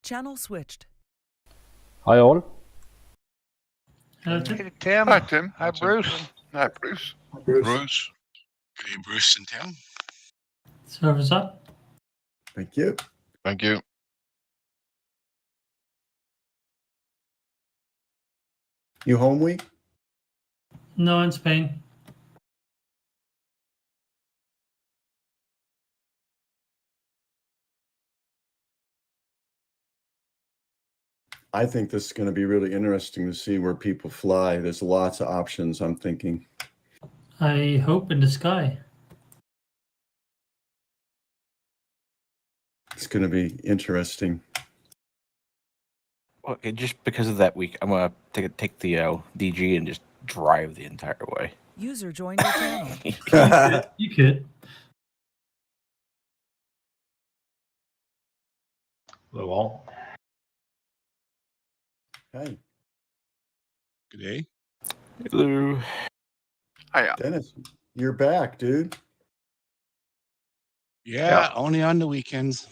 Channel switched. Hi all. Hello, Tim. Hey, Tim. Hi, Tim. Hi, Bruce. Hi, Bruce. Bruce. Hey, Bruce and Tim. Server's up. Thank you. Thank you. You home week? No, in Spain. I think this is going to be really interesting to see where people fly. There's lots of options, I'm thinking. I hope in the sky. It's going to be interesting. Okay, just because of that week, I'm gonna take the DG and just drive the entire way. User joined your channel. You could. Hello all. Hey, Good day. Hello. Hiya. Dennis, you're back, dude. Yeah, only on the weekends.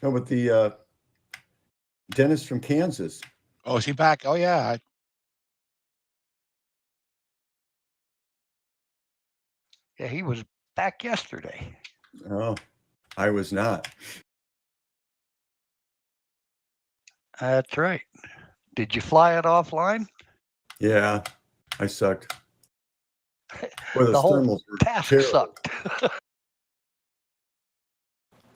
No, but the Dennis from Kansas. Oh, is he back? Oh, yeah. Yeah, he was back yesterday. Oh, I was not. That's right. Did you fly it offline? Yeah, I sucked. Boy, those The whole thermals were task terrible. sucked.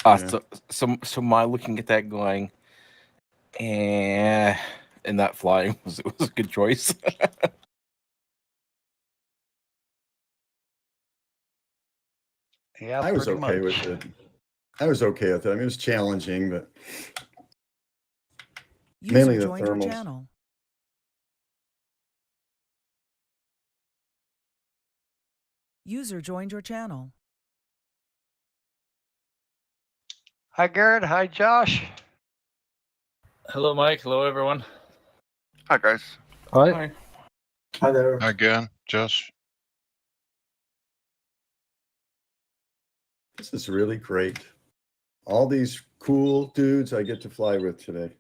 Yeah. So my looking at that going, and that flying was a good choice. Yeah, I was pretty okay much. with it. I was okay with it. I mean, it was challenging, but mainly User the joined your thermals. channel. User joined your channel. Hi, Garrett. Hi, Josh. Hello Mike. Hello everyone. Hi, guys. Hi. Hi there. Hi again, Josh. This is really great. All these cool dudes I get to fly with today.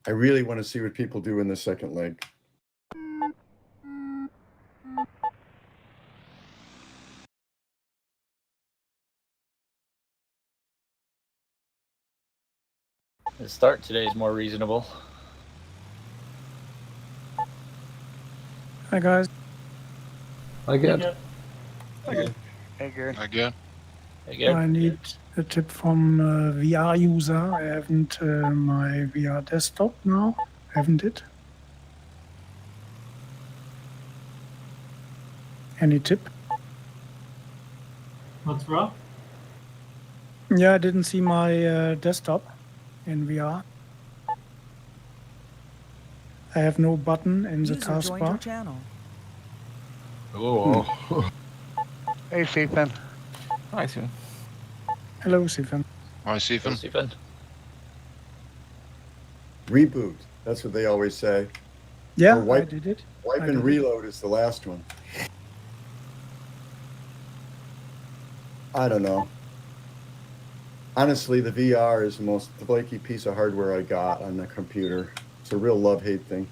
I really want to see what people do in the second leg. The start today is more reasonable. Hi guys. I get. Hey, Garrett. Again. Again. I need a tip from a VR user. I haven't my VR desktop now. Haven't it? Any tip? What's wrong? Yeah, I didn't see my desktop in VR. I have no button in the User joined your taskbar. channel. Oh. Hey, Stephen. Hi, Sue. Hello, Stephen. Hi, Stephen. Stephen. Reboot. That's what they always say. Yeah, Or wipe- I did it. Wipe I and did it. reload is the last one. I don't know. Honestly, the VR is the most flaky piece of hardware I got on the computer. It's a real love-hate thing.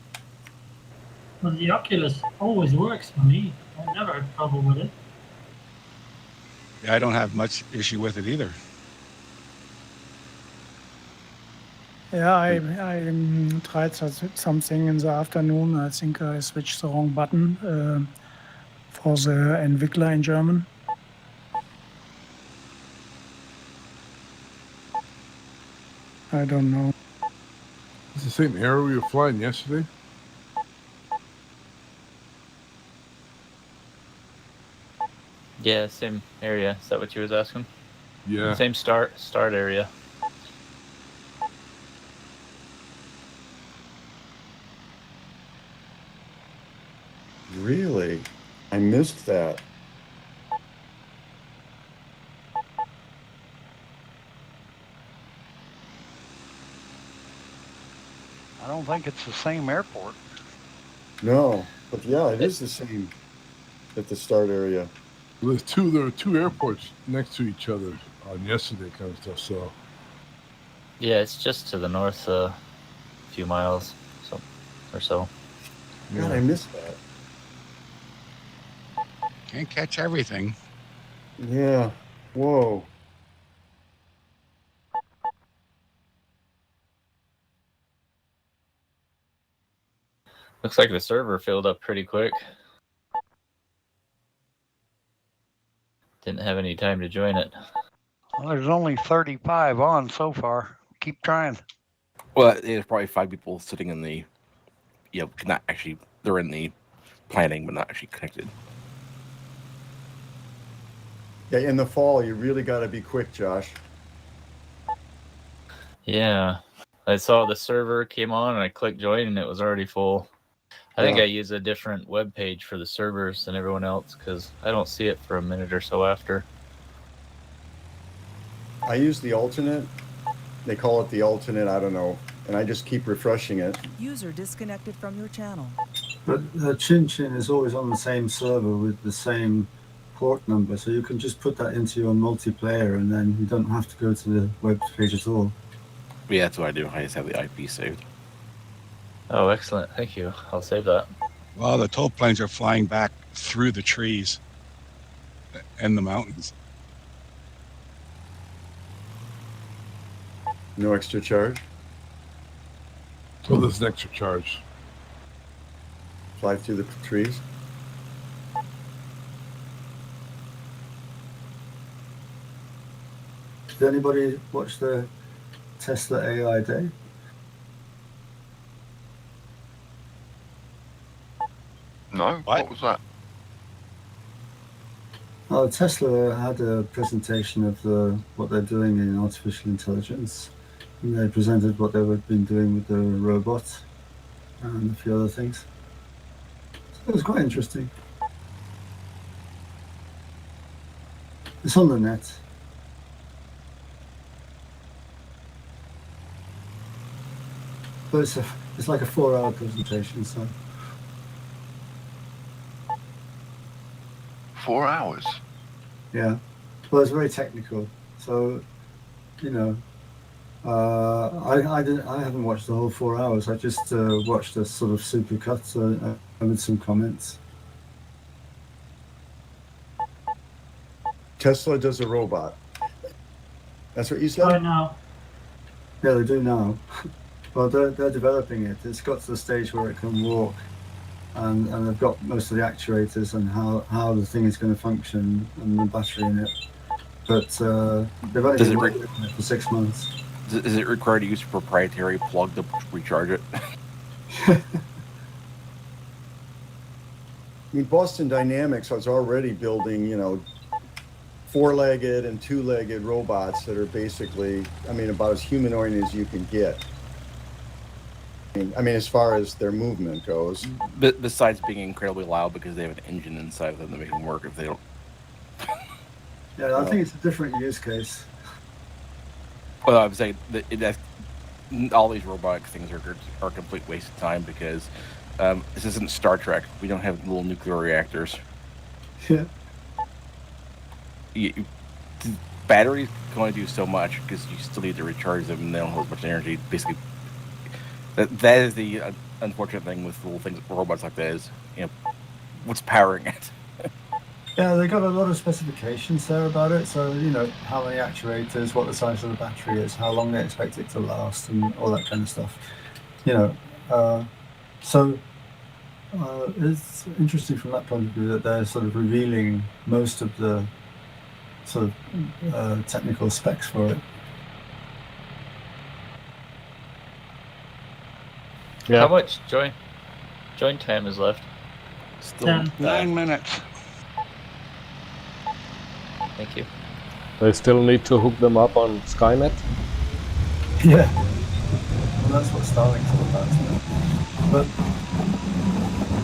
Well, the Oculus always works for me. I never had trouble with it. Yeah, I don't have much issue with it either. Yeah, I tried something in the afternoon. I think I switched the wrong button for the Entwickler in German. I don't know. It's the same arrow you were flying yesterday? Yeah, same area. Is that what you was asking? Yeah. Same start area. Really? I missed that. I don't think it's the same airport. No, but yeah, it is the same at the start area. There were two airports next to each other on yesterday kind of stuff, so. Yeah, it's just to the north a few miles or so. God, I missed that. Can't catch everything. Yeah. Whoa. Looks like the server filled up pretty quick. Didn't have any time to join it. Well, there's only 35 on so far. Keep trying. Well, there's probably 5 people sitting in the, not actually, they're in the planning, but not actually connected. Yeah, in the fall, you really got to be quick, Josh. Yeah. I saw the server came on and I clicked join and it was already full. I think I use a different web page for the servers than everyone else because I don't see it for a minute or so after. I use the alternate. They call it the alternate, I don't know. And I just keep refreshing it. User disconnected from your channel. But Tchin Tchin is always on the same server with the same port number, so you can just put that into your multiplayer and then you don't have to go to the web page at all. Yeah, that's what I do. I just have the IP saved. Oh, excellent. Thank you. I'll save that. Well, the tow planes are flying back through the trees and the mountains. No extra charge. So there's an extra charge. Fly through the trees. Did anybody watch the Tesla AI Day? No? What was that? Oh, Tesla had a presentation of what they're doing in artificial intelligence. And they presented what they've been doing with the robot and a few other things. So it was quite interesting. It's on the net. But it's like a 4-hour presentation, so. 4 hours? Yeah. Well, it's very technical. So, I haven't watched the whole 4 hours. I just watched a sort of supercut with some comments. Tesla does a robot. That's what you said? Right now. Yeah, they do now. Well, they're developing it. It's got to the stage where it can walk, and they've got most of the actuators and how the thing is going to function and the battery in it. But they've only been working on it for 6 months. Is it required to use a proprietary plug to recharge it? I mean, Boston Dynamics was already building, 4-legged and 2-legged robots that are basically, about as humanoid as you can get. I mean, as far as their movement goes. Besides being incredibly loud because they have an engine inside of them to make them work if they don't. Yeah, I think it's a different use case. Well, I would say that all these robotic things are a complete waste of time because this isn't Star Trek. We don't have little nuclear reactors. Yeah. Batteries can only do so much because you still need to recharge them and they don't hold much energy. Basically, that is the unfortunate thing with little things, robots like that is, what's powering it? Yeah, they got a lot of specifications there about it. So, how many actuators, what the size of the battery is, how long they expect it to last, and all that kind of stuff. So it's interesting from that point of view that they're sort of revealing most of the sort of technical specs for it. Yeah. How much join time is left? Still 9 minutes. Thank you. They still need to hook them up on Skynet. Yeah. Well, that's what Starlink's all about, isn't it?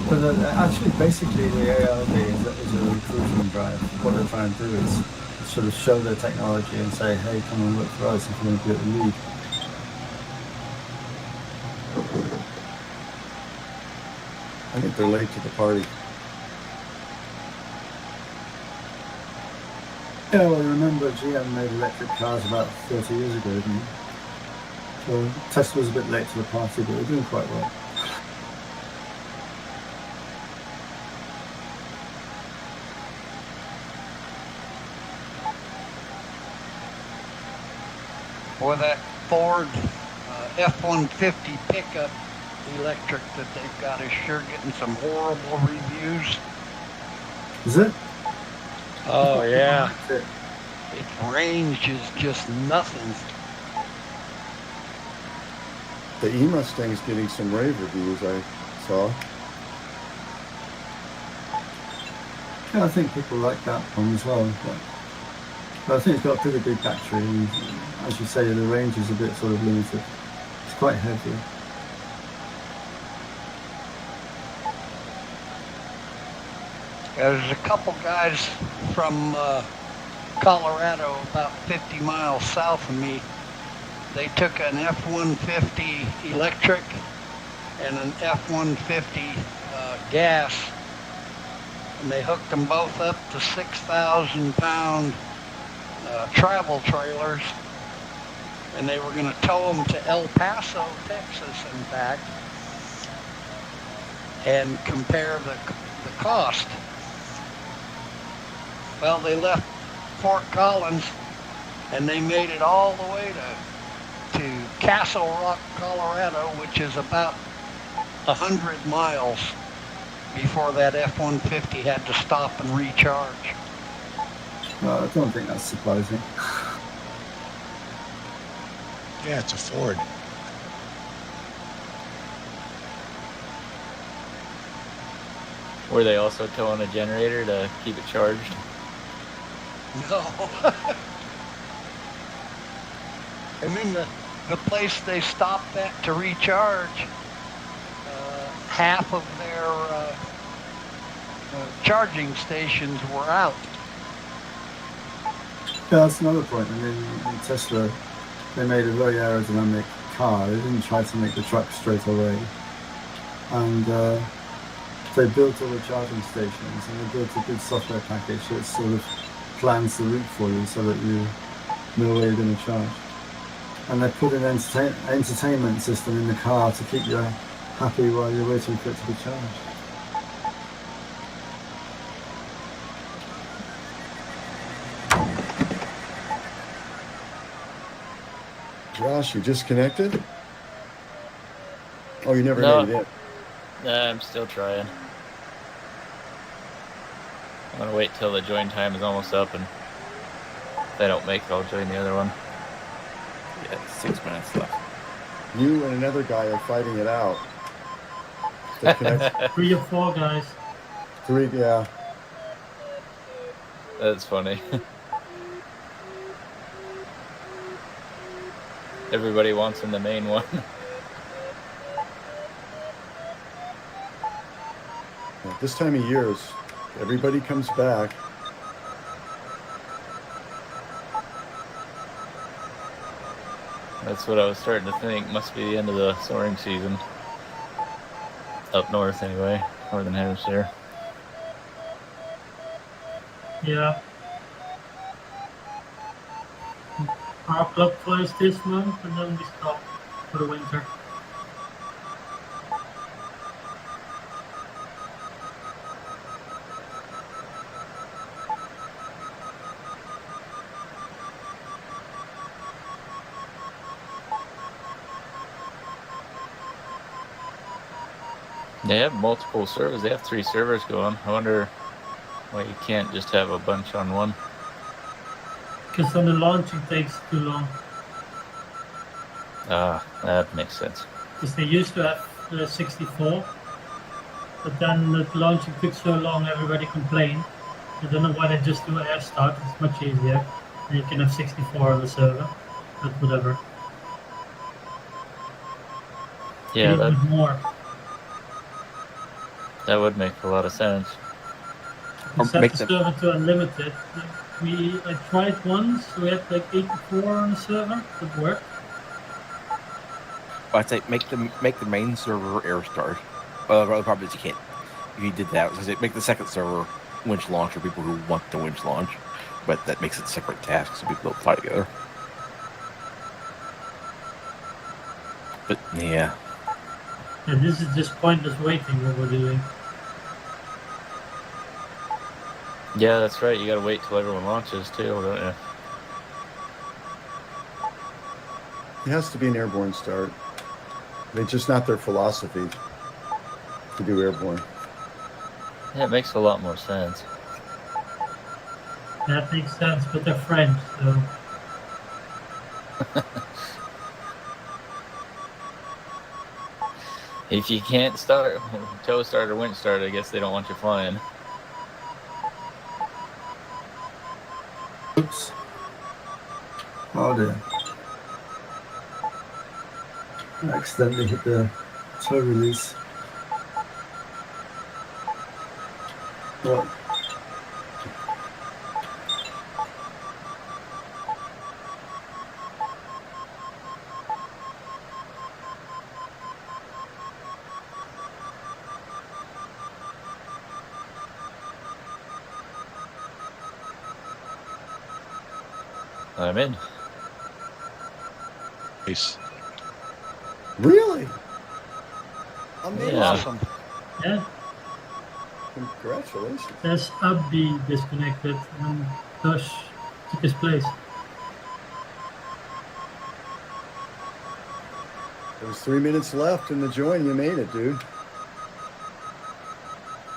But actually, basically, the ARD is a recruitment drive. What they're trying to do is sort of show their technology and say, hey, come and work for us if you want to be at the lead. I think they're late to the party. Yeah, well, remember GM made electric cars about 30 years ago, didn't he? So Tesla was a bit late to the party, but they're doing quite well. Or that Ford F-150 pickup electric that they've got is sure getting some horrible reviews. Is it? Oh, yeah. Its range is just nothing. The E-Mustang's getting some rave reviews, I saw. Yeah, I think people like that one as well. But I think it's got a pretty big battery, and as you say, the range is a bit sort of limited. It's quite heavy. There's a couple guys from Colorado, about 50 miles south of me. They took an F-150 electric and an F-150 gas, and they hooked them both up to 6,000-pound travel trailers, and they were going to tow them to El Paso, Texas, in fact, and compare the cost. Well, they left Fort Collins, and they made it all the way to Castle Rock, Colorado, which is about 100 miles before that F-150 had to stop and recharge. Well, I don't think that's surprising. Yeah, it's a Ford. Were they also towing a generator to keep it charged? No. I mean, the place they stopped at to recharge, half of their charging stations were out. Yeah, that's another point. I mean, in Tesla, they made a very aerodynamic car. They didn't try to make the truck straight away. And they built all the charging stations, and they built a good software package that sort of plans the route for you so that you know where you're going to charge. And they put an entertainment system in the car to keep you happy while you're waiting for it to be charged. Josh, you disconnected? Oh, you never No. made it in. Nah, I'm still trying. I'm gonna wait till the join time is almost up, and if I don't make it, I'll join the other one. Yeah, 6 minutes left. You and another guy are fighting it out. Stay connected. 3 or 4 guys. 3, yeah. That's funny. Everybody wants in the main one. This time of year, everybody comes back. That's what I was starting to think. Must be the end of the soaring season. Up north, anyway. Northern Hemisphere. Yeah. Our club flies this month, and then we stop for the winter. They have multiple servers. They have 3 servers going. I wonder why you can't just have a bunch on one. Because then the launching takes too long. Ah, that makes sense. Because they used to have the 64, but then the launching took so long, everybody complained. I don't know why they just do air start. It's much easier. And you can have 64 on the server, but whatever. Yeah, Even with more. that would make a lot of sense. You Or set make the them- server to unlimited. I tried once. We had like 84 on the server. It worked. I'd say make the main server air start. Well, the problem is you can't. If you did that, I'd say make the second server winch launch for people who want the winch launch, but that makes it a separate task so people don't fly together. But yeah, And this is just pointless waiting what we're doing. Yeah, that's right. You gotta wait till everyone launches too, don't you? It has to be an airborne start. It's just not their philosophy to do airborne. Yeah, it makes a lot more sense. That makes sense, but they're French, so If you can't start tow start or winch start, I guess they don't want you flying. Oops. Oh dear. I accidentally hit the tow release. What? I'm in. Nice. Really? Amazing. Yeah. Awesome. yeah. Congratulations. There's Abdi disconnected and Tosh took his place. There was 3 minutes left in the join. You made it, dude.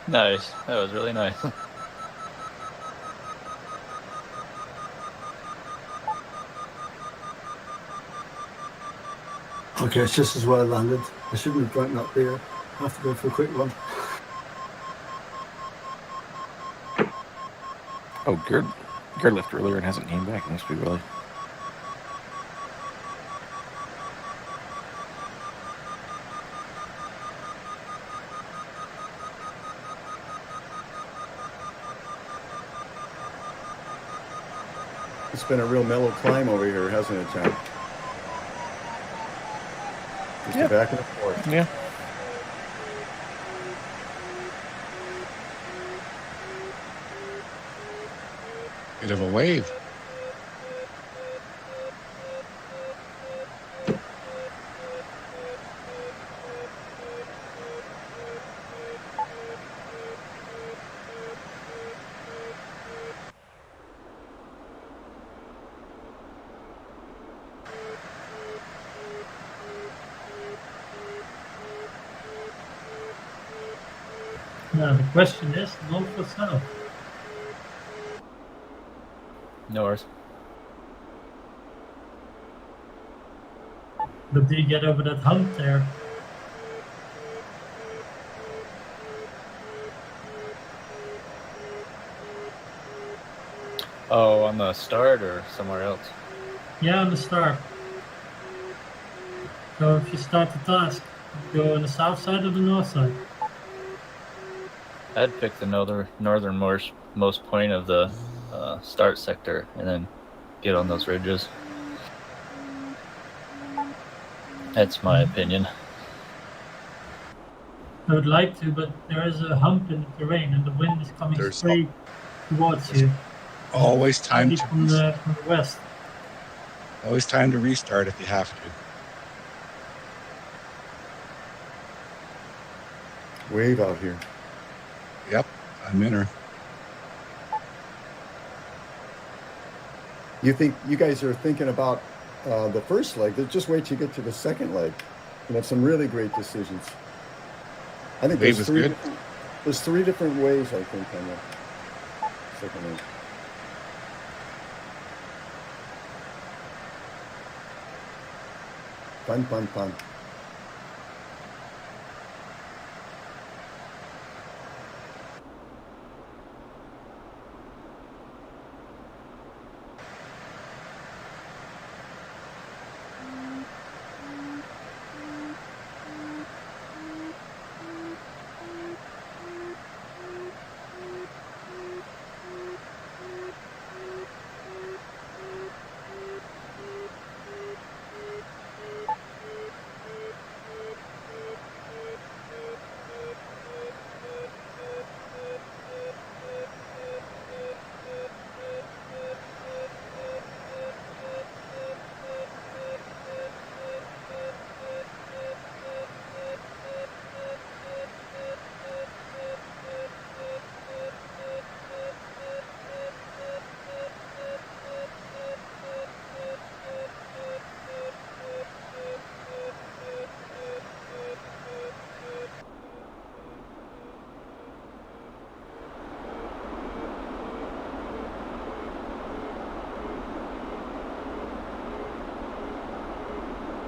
Nice. That was really nice. Okay, it's just as well landed. I shouldn't have broken up there. I have to go for a quick one. oh, Gerd left earlier and hasn't came back. It must be really. It's been a real mellow climb over here, hasn't it, John? Just Yeah. back and forth. Yeah. Bit of a wave. Now the question is, north or south? North. But do you get over that hump there? Oh, on the start or somewhere else? Yeah, on the start. So if you start the task, go on the south side or the north side? I'd pick the northernmost point of the start sector and then get on those ridges. That's my opinion. I would like to, but there is a hump in the terrain and the wind is coming There's straight towards you. Always time Maybe to from the west. always time to restart if you have to. Wave out here. Yep, I'm in her. You think you guys are thinking about the first leg? Just wait till you get to the second leg. You have some really great decisions. I think Wave there's is good. there's three different ways, I think, on the second leg. Fun, fun, fun.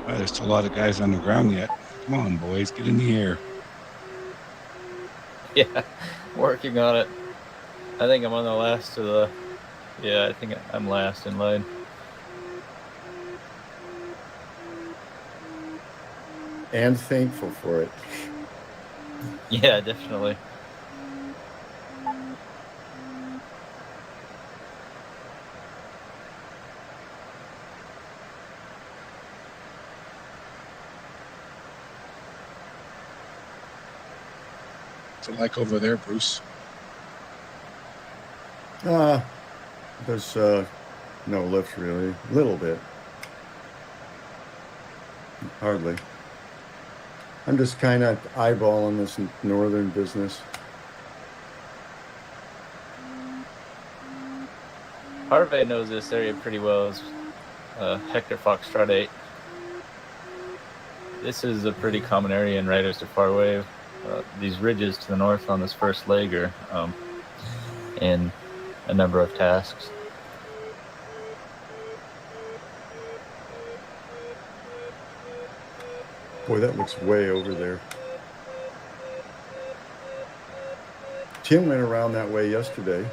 Well, there's still a lot of guys on the ground yet. Come on, boys, get in the air. Yeah, working on it. I think I'm on the last of the... Yeah, I think I'm last in line. And thankful for it. Yeah, definitely. What's it like over there, Bruce? There's no lift really. A little bit. Hardly. I'm just kind of eyeballing this northern business. Harvey knows this area pretty well as Hector Foxtrot 8. This is a pretty common area in riders to far away. These ridges to the north on this first leg are in a number of tasks. Boy, that looks way over there. Tim went around that way yesterday.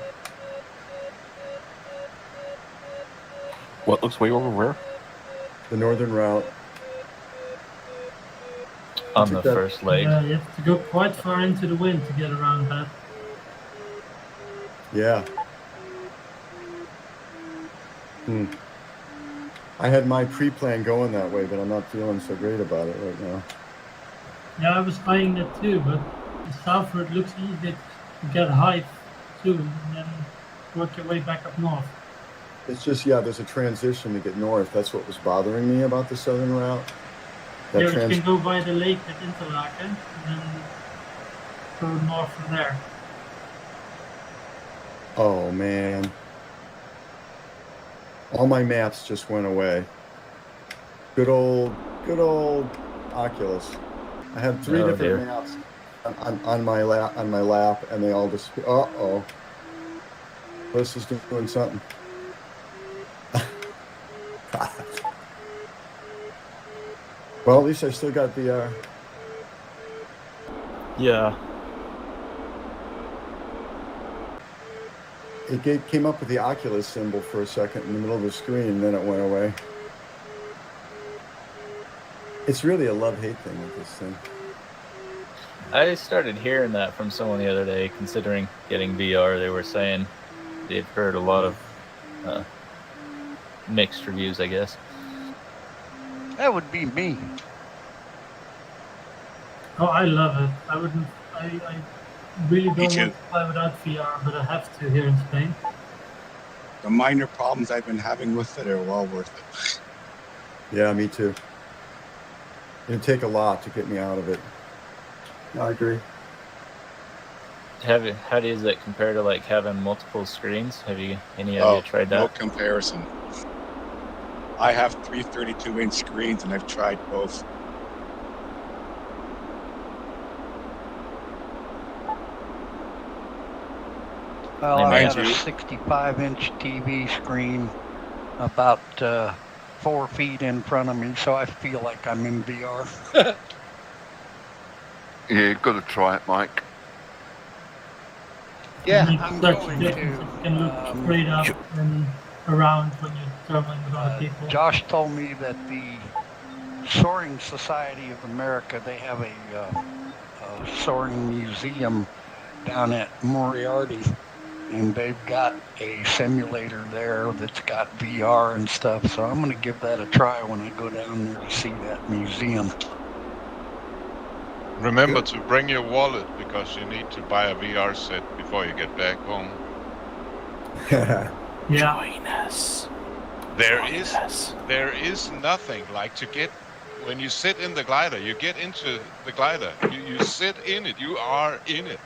What looks way over where? The northern route. On the first leg. Yeah, you have to go quite far into the wind to get around that. Yeah. I had my pre-plan going that way, but I'm not feeling so great about it right now. Yeah, I was eyeing that too, but southward looks easy to get height too, and then work your way back up north. It's just, yeah, there's a transition to get north. That's what was bothering me about the southern route. That Yeah, you can go by the lake at Interlaken and then go north from there. Oh, man. All my maps just went away. Good old Oculus. I had three different maps on my lap, and they all just, uh-oh. This is doing something. Well, at least I still got VR. Yeah. It came up with the Oculus symbol for a second in the middle of the screen, and then it went away. It's really a love-hate thing with this thing. I started hearing that from someone the other day, considering getting VR. They were saying they'd heard a lot of mixed reviews, I guess. That would be me. Oh, I love it. I really don't Me want too. to fly without VR, but I have to here in Spain. The minor problems I've been having with it are well worth it. Yeah, me too. It'd take a lot to get me out of it. I agree. How does it compare to like having multiple screens? Have you tried that? No comparison. I have 3 32-inch screens, and I've tried both. Well, I Mind had a you- 65-inch TV screen about 4 feet in front of me, so I feel like I'm in VR. Yeah, you've got to try it, Mike. Yeah, And I'm such going difference. to. You can look straight up and around when you're traveling with other people. Josh told me that the Soaring Society of America, they have a soaring museum down at Moriarty, and they've got a simulator there that's got VR and stuff, so I'm going to give that a try when I go down there to see that museum. Remember to bring your wallet, because you need to buy a VR set before you get back home. Yeah. Join us. There is nothing like to get, when you sit in the glider, you get into the glider, you sit in it, you are in it.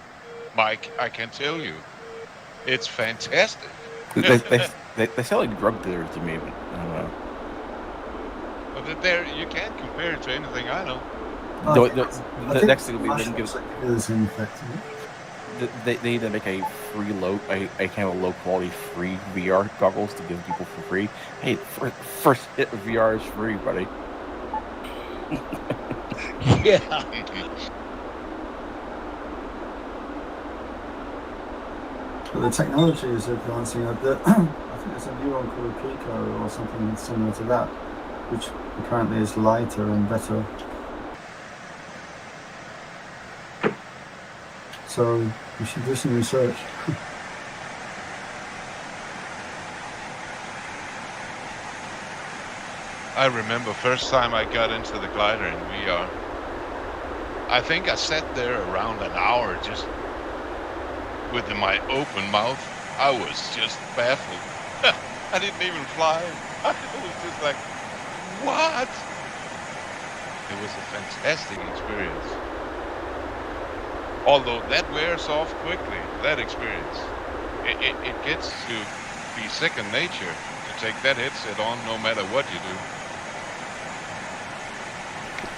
Mike, I can tell you, it's fantastic. They sound like drug dealers to me, but I don't know. But you can't compare it to anything I know. The next thing they didn't give is ineffective. they need to make a free a kind of low quality free VR goggles to give people for free. Hey, first hit of VR is free, buddy. Yeah. But the technology is advancing. I think there's a new one called Pico or something similar to that, which apparently is lighter and better. So you should do some research. I remember first time I got into the glider in VR. I think I sat there around an hour just with my open mouth. I was just baffled. I didn't even fly. I was just like, what? It was a fantastic experience. Although that wears off quickly, that experience. It gets to be second nature to take that headset on no matter what you do.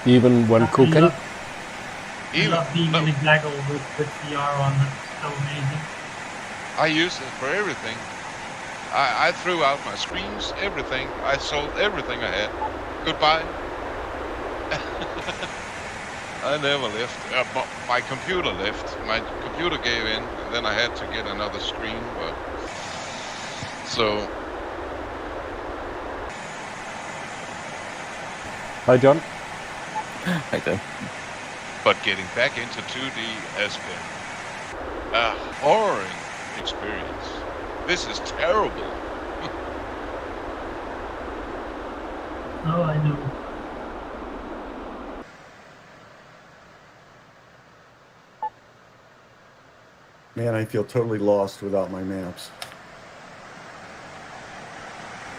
Even when cooking? I love being in a gaggle with VR on. It's so amazing. I use it for everything. I threw out my screens, everything. I sold everything I had. Goodbye. I never left. My computer left. My computer gave in, and then I had to get another screen. But so. Hi, John. Hi, Tim. But getting back into 2D has been a horrid experience. This is terrible. Oh, I know. Man, I feel totally lost without my maps.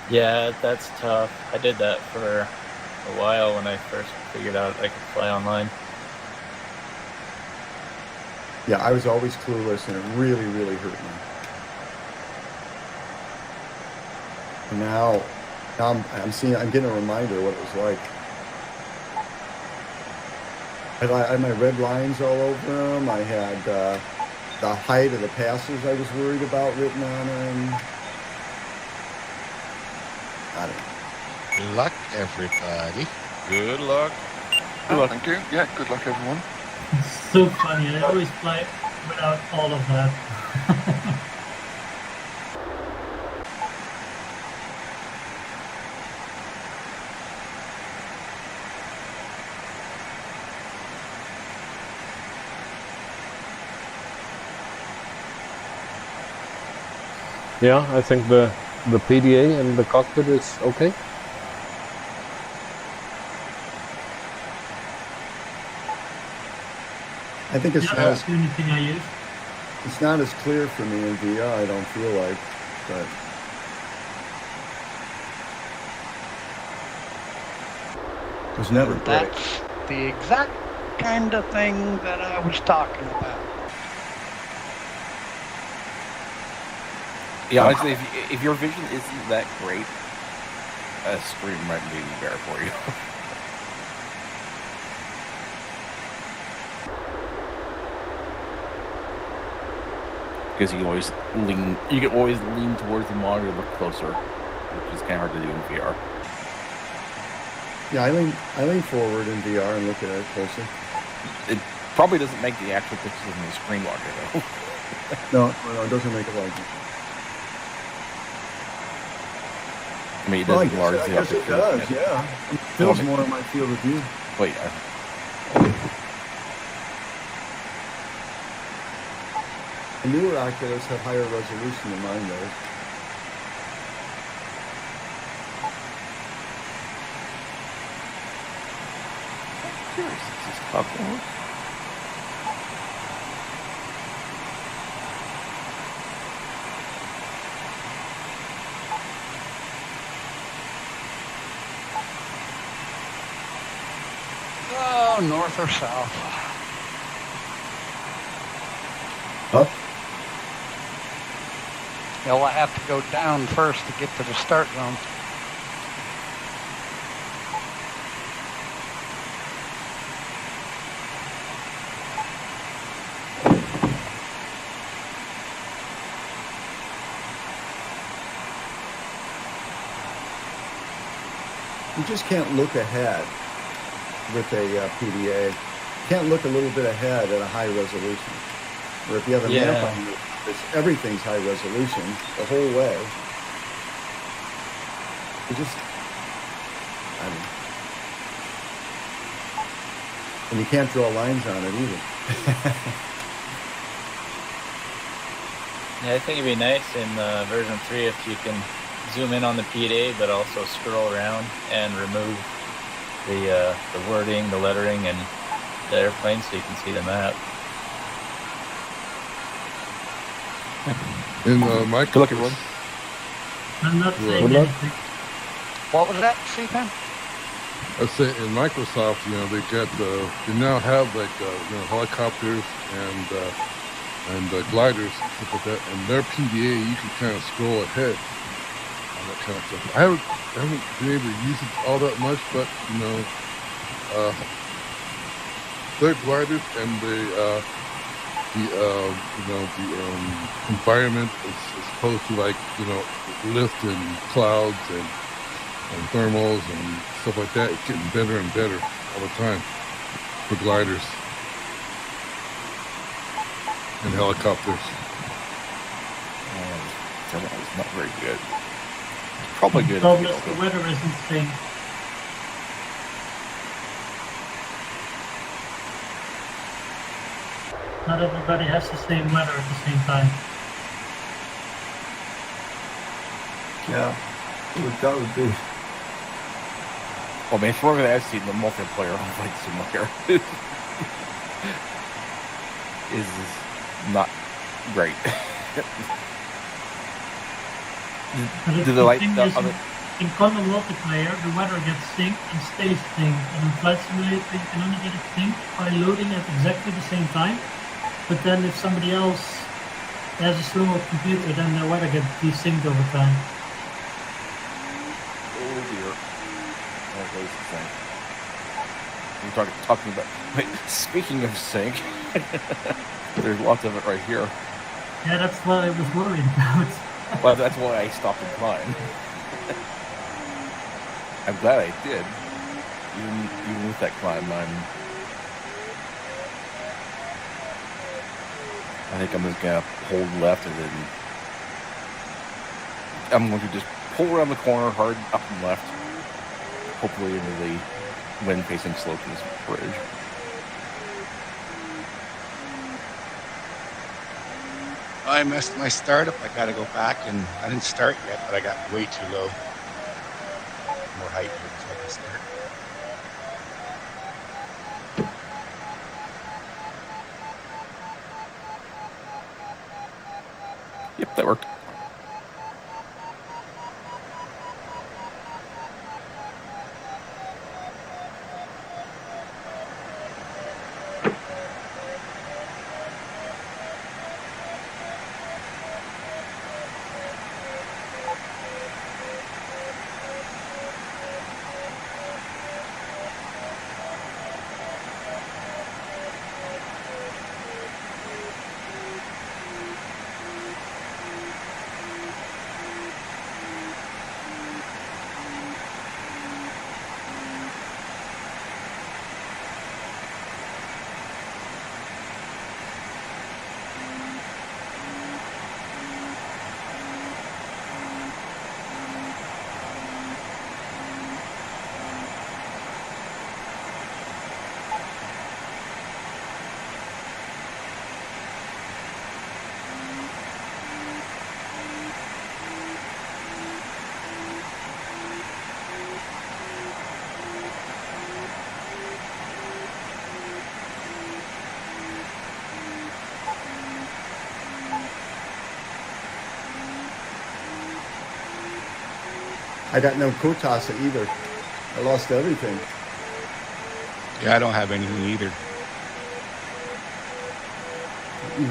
Yeah, that's tough. I did that for a while when I first figured out I could fly online. Yeah, I was always clueless, and it really, really hurt me. And now I'm getting a reminder what it was like. I had my red lines all over them. I had the height of the passes I was worried about written on them. I don't know. Good luck, everybody. Good luck. Good luck. Thank you. Yeah, good luck, everyone. It's so funny. I always fly without all of that. Yeah, I think the PDA and the cockpit is okay. I think it's that's the only thing I use. It's not as clear for me in VR, I don't feel like, but it was never great. That's the exact kind of thing that I was talking about. Yeah, honestly, if your vision isn't that great, a screen might be better for you. Because you can always lean towards the monitor to look closer, which is kind of hard to do in VR. Yeah, I lean forward in VR and look at it closer. It probably doesn't make the actual pixels in the screen larger, though. No, it doesn't make it larger. I mean, it doesn't enlarge the I guess it does, yeah. It feels more in my field of view. Wait, The newer Oculus have higher resolution than mine does. curious. Is this popcorn? Oh, north or south? Up? Well, I have to go down first to get to the start zone. You just can't look ahead. with a PDA. You can't look a little bit ahead at a high resolution. Or if you have a map on you, everything's high resolution the whole way. You just, I don't know. And you can't draw lines on it either. Yeah, I think it'd be nice in version 3 if you can zoom in on the PDA, but also scroll around and remove the wording, the lettering, and the airplane, so you can see the map. In Good luck, everyone. I'm not saying Good luck. anything. What was that, CPAN? I say in Microsoft, they got they now have like helicopters and gliders, stuff like that, and their PDA you can kind of scroll ahead on that kind of stuff. I haven't been able to use it all that much, but their gliders and the environment is supposed to lift and clouds and thermals and stuff like that. It's getting better and better all the time for gliders and helicopters. Thermal's not very good. Probably good. The weather isn't staying. Not everybody has the same weather at the same time. Yeah, that would be. Well, I mean, from everything I've seen, the multiplayer on Flight Simulator is not great. Do they like the other? In Condor multiplayer, the weather gets synced and stays synced, and in Flight Simulator you can only get it synced by loading at exactly the same time. But then if somebody else has a slower computer, then their weather gets desynced over time. Oh dear. We're talking about. Wait, speaking of sync, there's lots of it right here. Yeah, that's what I was worried about. Well, that's why I stopped and climbed. I'm glad I did. Even with that climb, I think I'm just gonna hold left and then I'm going to just pull around the corner hard up and left, hopefully into the wind-facing slope of this bridge. I missed my startup. I got to go back, and I didn't start yet, but I got way too low. More height here so I can start. Yep, that worked. I got no Kotasa either. I lost everything. Yeah, I don't have anything either.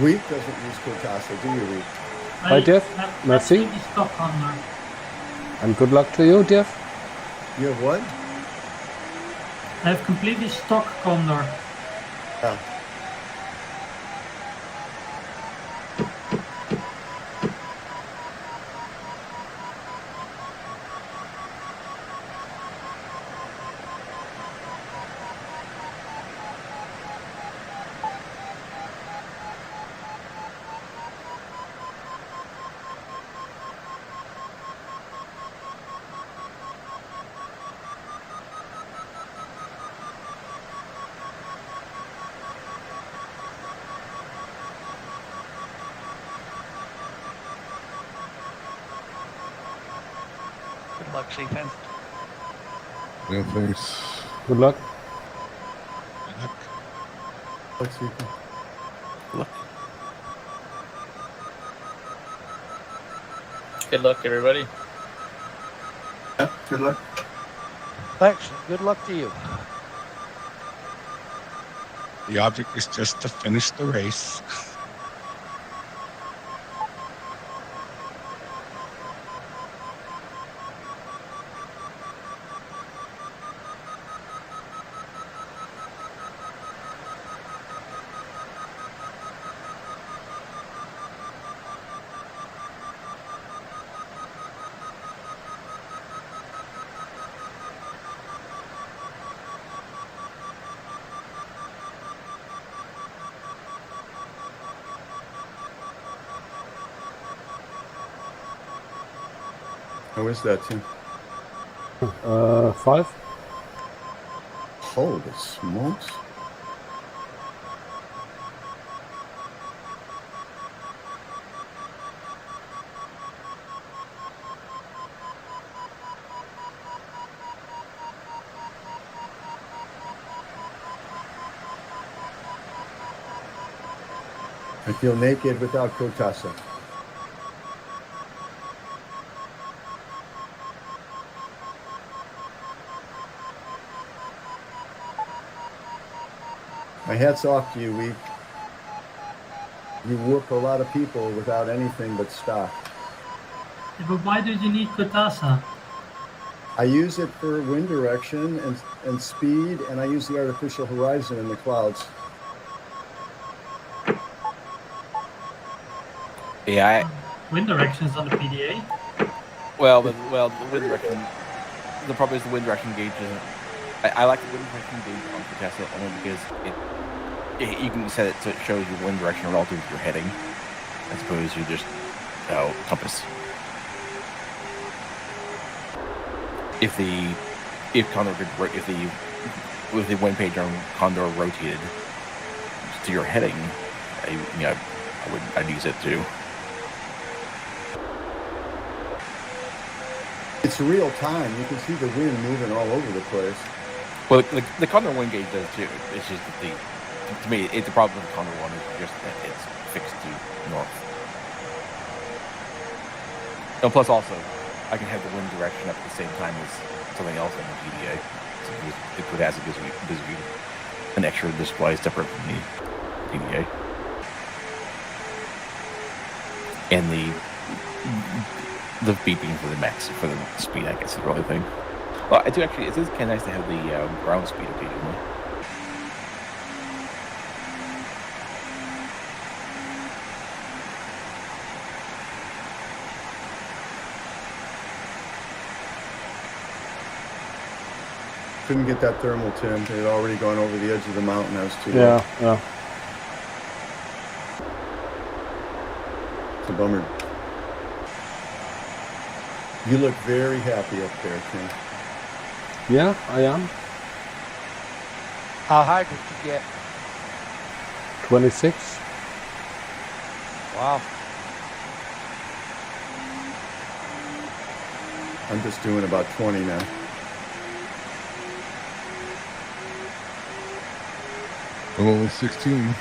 Wheat doesn't use Kotasa, do you, Wheat? Hi, Jeff. Merci. And good luck to you, Jeff. You have what? I have completely stock Condor. Yeah. Good luck, Stephen. Yeah, thanks. Good luck. Let's see. Look. Good luck, everybody. Yeah, good luck. Thanks. Good luck to you. The object is just to finish the race. How is that, Tim? 5. Holy smokes. I feel naked without Kotasa. My hat's off to you, Week. You whoop a lot of people without anything but stock. Yeah, but why did you need Kotasa? I use it for wind direction and speed, and I use the artificial horizon in the clouds. Yeah, Wind directions on the PDA. well, the wind direction. The problem is the wind direction gauge isn't. I like the wind direction gauge on the Tesla only because you can set it so it shows your wind direction relative to your heading, as opposed to just compass. If the wind page on Condor rotated to your heading, I'd use it too. It's real time. You can see the wind moving all over the place. Well, the Condor wind gauge does too. It's just that to me, the problem with the Condor one is just that it's fixed to north. And plus, also, I can have the wind direction up at the same time as something else on the PDA. So the Kotasa gives me an extra display separate from the PDA. And the beeping for the max, for the speed, I guess, is the only thing. Well, I do actually, it is kind of nice to have the ground speed occasionally. Couldn't get that thermal, Tim. They had already gone over the edge of the mountain. I was too Yeah, late. yeah. It's a bummer. You look very happy up there, Tim. Yeah, I am. How high did you get? 26. Wow. I'm just doing about 20 now. I'm only 16.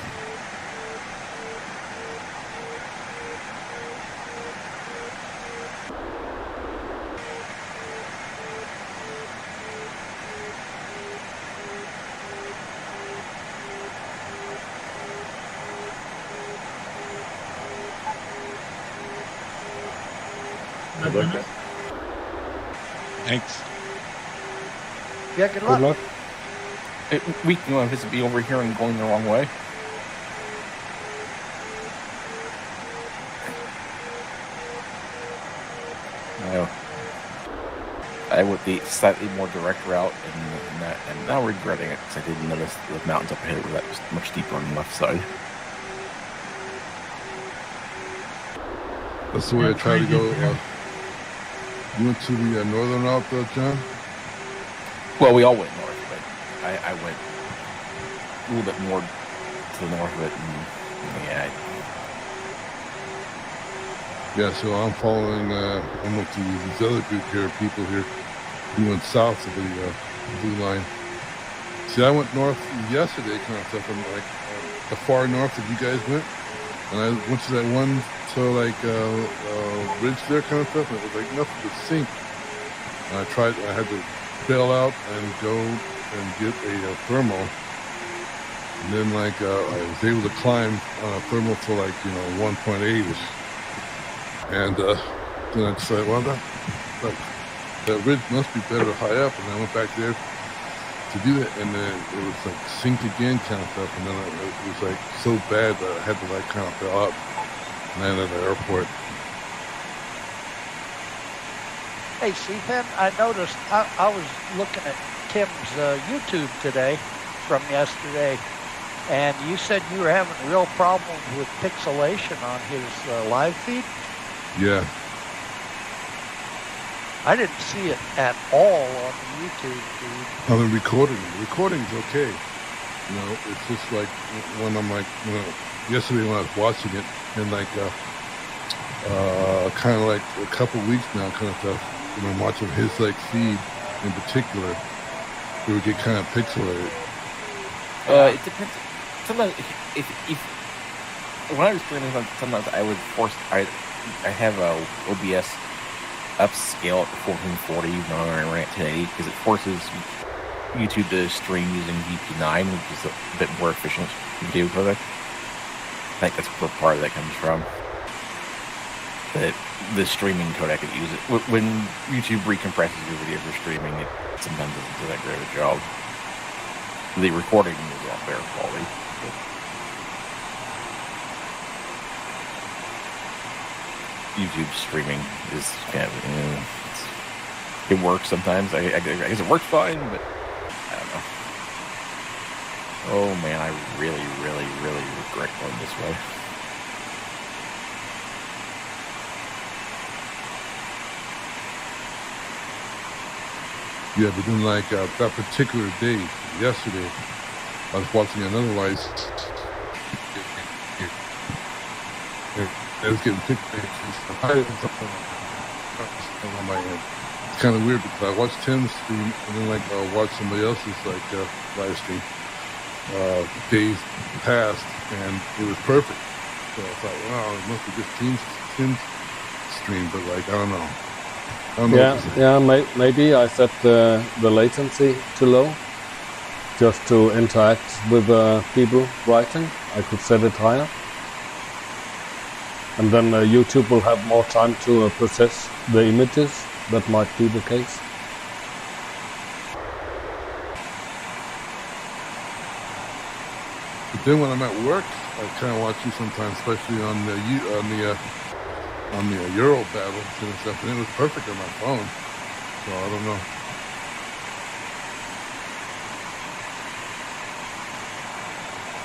Good luck. Thanks. Yeah, good luck. Good luck. We can want to be over here and going the wrong way. No. I went the slightly more direct route, and now regretting it because I didn't notice the mountains up ahead were that was much deeper on the left side. That's the way I try to go. You went to the northern route, John? Well, we all went north, but I went a little bit more to the north of it, and yeah. Yeah, so I'm following almost these other group here, people here doing south of the blue line. See, I went north yesterday, kind of stuff, from like the far north that you guys went, and I went to that one ridge there, kind of stuff, and it was like nothing but sink. And I had to bail out and go and get a thermal. And then I was able to climb on a thermal for 1.8ish. And then I decided, well, that ridge must be better high up. And I went back there to do that, and then it was like sink again kind of stuff. And then it was like so bad that I had to kind of bail out and land at the airport. Hey, Stephen, I noticed I was looking at Tim's YouTube today from yesterday, and you said you were having real problems with pixelation on his live feed. Yeah. I didn't see it at all on the YouTube feed. On the recording. The recording's okay. It's just like when I'm yesterday when I was watching it, and kind of like a couple weeks now kind of stuff, when I'm watching his feed in particular, it would get kind of pixelated. It depends. Sometimes if when I was streaming, sometimes I would force. I have a OBS upscale at 1440 when I ran it today, because it forces YouTube to stream using VP9, which is a bit more efficient video codec. I think that's where part of that comes from. The streaming codec it uses when YouTube recompresses your video for streaming, it sometimes doesn't do that great of a job. The recording is a lot better quality. YouTube streaming is kind of it works sometimes. I guess it works fine, but I don't know. Oh man, I really regret going this way. Yeah, but then that particular day, yesterday, I was watching another live. I was getting pictures on my end. It's kind of weird because I watched Tim's stream and then I'll watch somebody else's live stream days past, and it was perfect. So I thought, wow, it must be just Tim's stream, but I don't know. Maybe I set the latency too low, just to interact with people writing. I could set it higher, and then YouTube will have more time to process the images. That might be the case. But then when I'm at work, I kind of watch you sometimes, especially on the Euro battles and stuff, and it was perfect on my phone. So I don't know.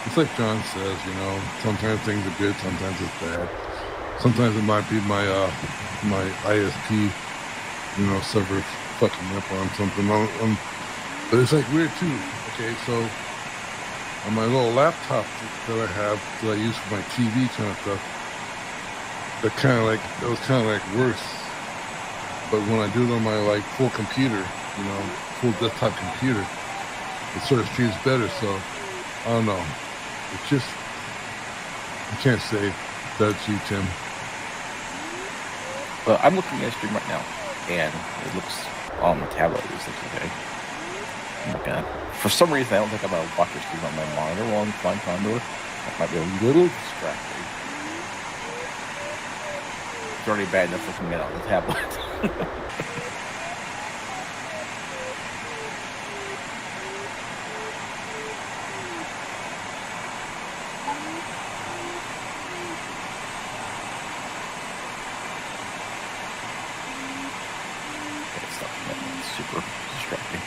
It's like John says, sometimes things are good, sometimes it's bad. Sometimes it might be my ISP, server fucking up on something. But it's weird too. Okay, so on my little laptop that I have that I use for my TV kind of stuff, that was kind of worse. But when I do it on my full computer, full desktop computer, it sort of streams better. So I don't know. It's just, I can't say that's you, Tim. Well, I'm looking at a stream right now, and it looks on the tablet. It looks okay. Oh my god! For some reason, I don't think I'm gonna watch a stream on my monitor while I'm flying Condor. That might be a little distracting. It's already bad enough looking at it on the tablet. Super distracting.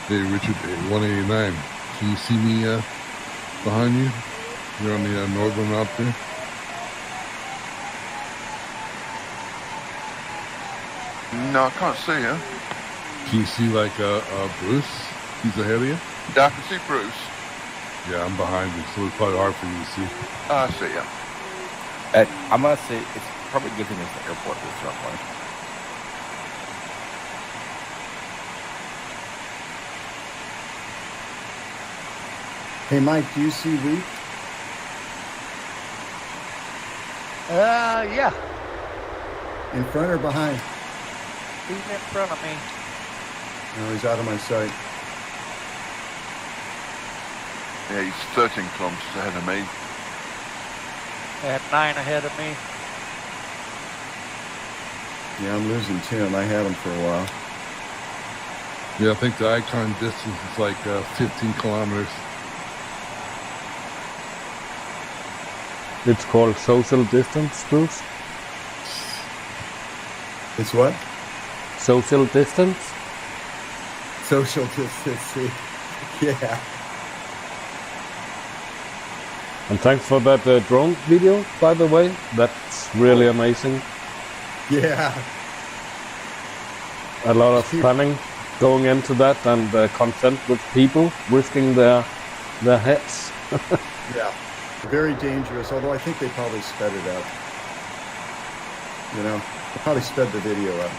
Hey, Richard, 189. Can you see me behind you? You're on the northern out there. No, I can't see you. Can you see Bruce? He's ahead of you? Yeah, I can see Bruce. Yeah, I'm behind you, so it's probably hard for you to see. I see ya. I'm gonna say it's probably a good thing it's the airport with drop line. Hey, Mike, do you see Reek? Yeah. In front or behind? He's in front of me. No, he's out of my sight. Yeah, he's 13 kilometers ahead of me. At 9 ahead of me. Yeah, I'm losing Tim. I had him for a while. Yeah, I think the icon distance is like 15 kilometers. It's called social distance, Bruce. It's what? Social distance? Social distance. Yeah. And thanks for that drone video, by the way. That's really amazing. Yeah. A lot of planning going into that, and consent with people risking their heads. Yeah. Very dangerous, although I think they probably sped it up. You know, they probably sped the video up.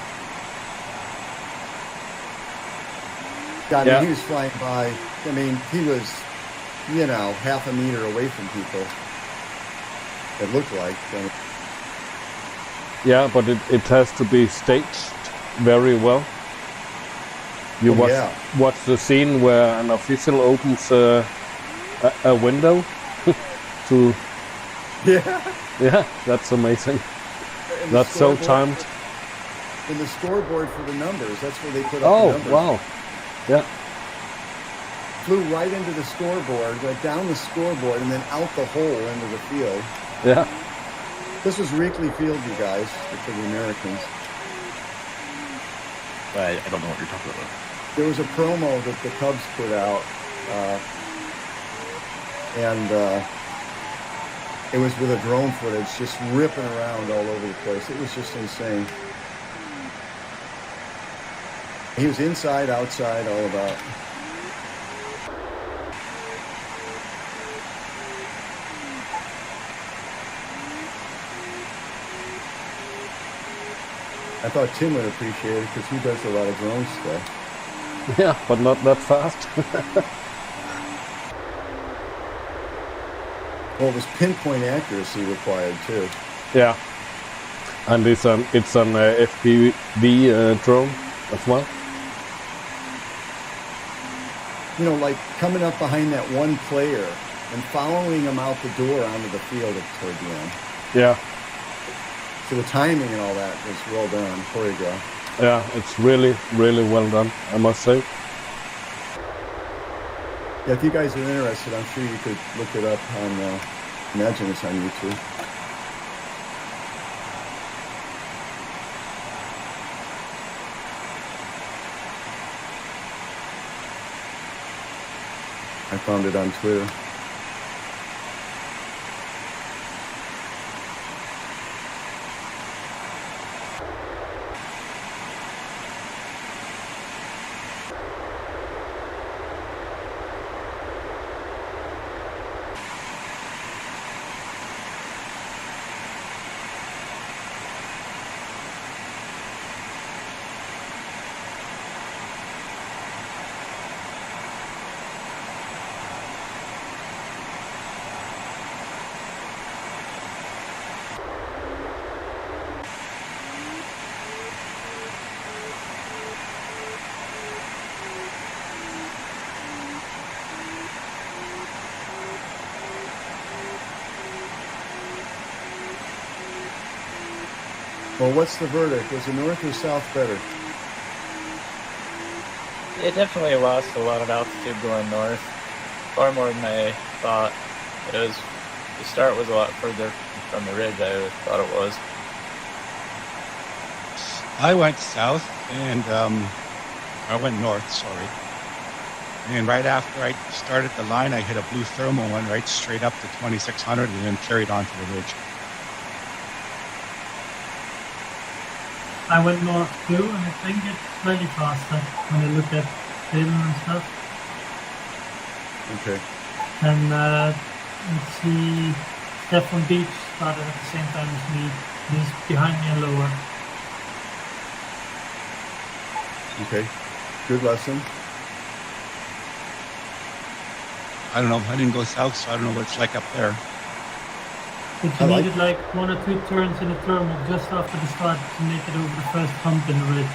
God, I mean, he was flying by. I mean, he was, you know, half a meter away from people. It looked like. Yeah, but it has to be staged very well. You watch the scene where an official opens a window to... Yeah, that's amazing. That's so timed. In the scoreboard for the numbers, that's where they put up the numbers. Oh, wow. Yeah. Flew right into the scoreboard, went down the scoreboard, and then out the hole into the field. Yeah. This was Wrigley Field, you guys, for the Americans. I don't know what you're talking about. There was a promo that the Cubs put out, and it was with a drone footage just ripping around all over the place. It was just insane. He was inside, outside, all about. I thought Tim would appreciate it because he does a lot of drone stuff. Yeah, but not that fast. Well, it was pinpoint accuracy required too. Yeah, and it's an FPV drone as well. You know, like coming up behind that one player and following him out the door onto the field toward the end. Yeah. So the timing and all that was well done, choreographed. Yeah, it's really, really well done, I must say. Yeah, if you guys are interested, I'm sure you could look it up on, imagine it's on YouTube. I found it on Twitter. Well, what's the verdict? Was the north or south better? It definitely lost a lot of altitude going north, far more than I thought. It was, the start was a lot further from the ridge I thought it was. I went south and I went north, sorry. And right after I started the line, I hit a blue thermal one right straight up to 2600 and then carried on to the ridge. I went north too, and I think it's slightly faster when you look at film and stuff. Okay. And let's see, Stefan Beach started at the same time as me. He's behind me and lower. Okay, good lesson. I don't know. I didn't go south, so I don't know what it's like up there. But you needed like 1 or 2 turns in a thermal just after the start to make it over the first hump in the ridge.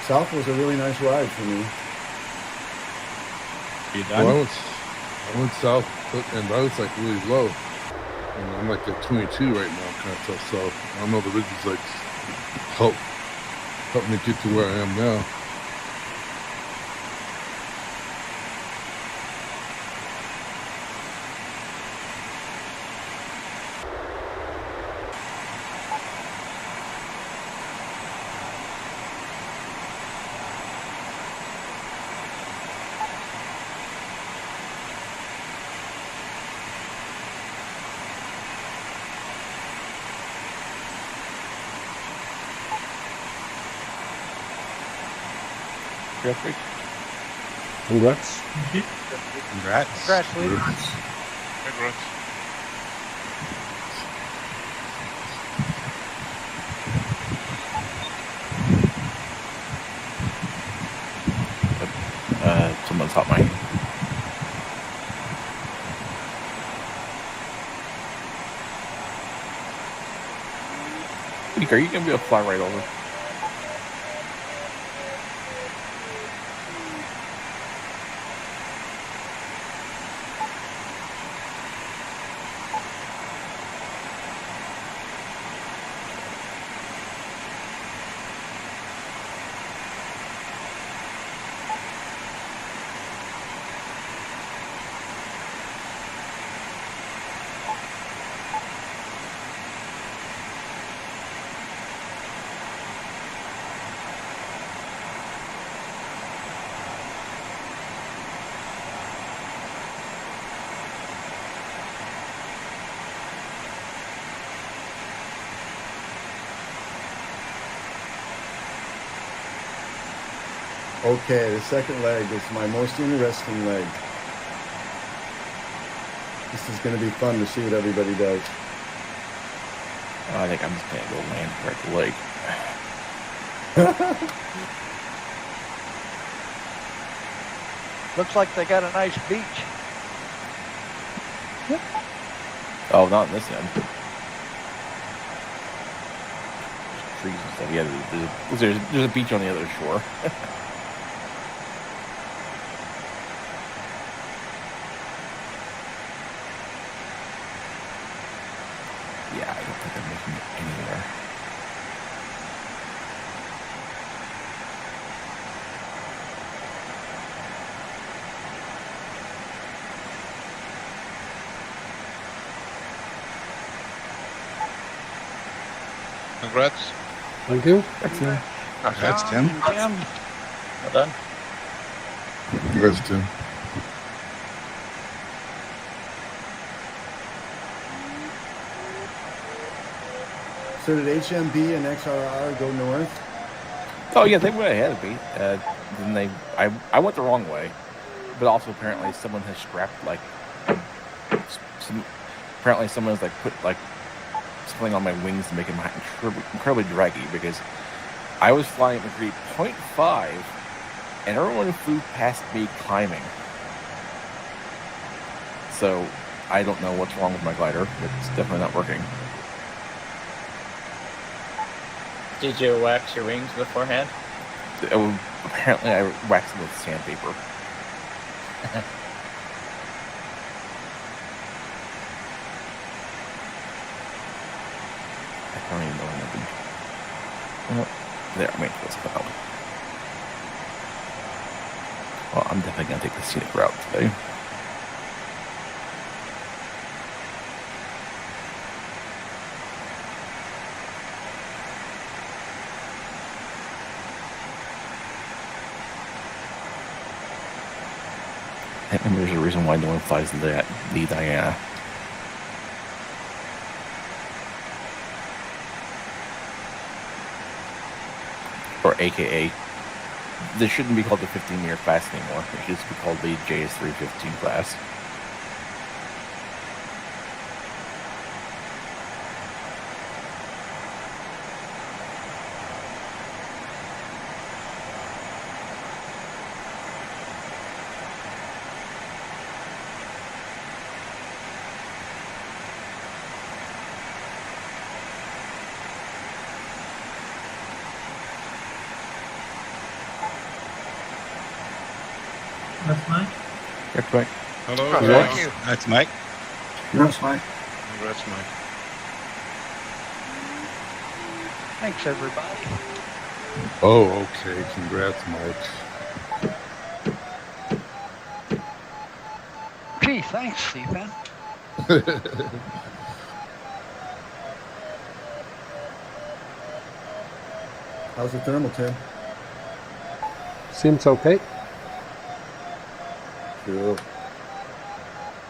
South was a really nice ride for me. You done? Well, I went south, and I was like really low. And I'm like at 22 right now, kind of tough. So I don't know, the ridge is like help me get to where I am now. Jeffrey. Congrats. Congrats. Congrats, Lee. Congrats. Someone's hot mic. Are you gonna be able to fly right over? Okay, the second leg is my most interesting leg. This is going to be fun to see what everybody does. I think I'm just going to go land right at the lake. Looks like they got a nice beach. Oh, not in this end. Trees and stuff. Yeah, there's a beach on the other shore. Yeah, I don't think I'm making it anywhere. Congrats. Thank you. Congrats, Tim. Well done. Congrats, Tim. So did HMB and XRR go north? Oh yeah, they went ahead of me. Then I went the wrong way, but also apparently someone has strapped like apparently someone's like put like something on my wings to make them incredibly draggy, because I was flying at degree 0.5 and everyone flew past me climbing. So I don't know what's wrong with my glider, but it's definitely not working. Did you wax your wings beforehand? Apparently I waxed them with sandpaper. I don't even know what I'm there, wait, let's go out. Well, I'm definitely going to take the scenic route today. I think there's a reason why no one flies the Diana. Or AKA This shouldn't be called the 15-meter class anymore. It should just be called the JS315 class. That's Mike. That's Mike. Hello. Congrats. That's Mike. That's Mike. Congrats, Mike. Thanks, everybody. Oh, okay. Congrats, Mike. Gee, thanks, Stephen. How's the thermal, Tim? Seems okay. Cool.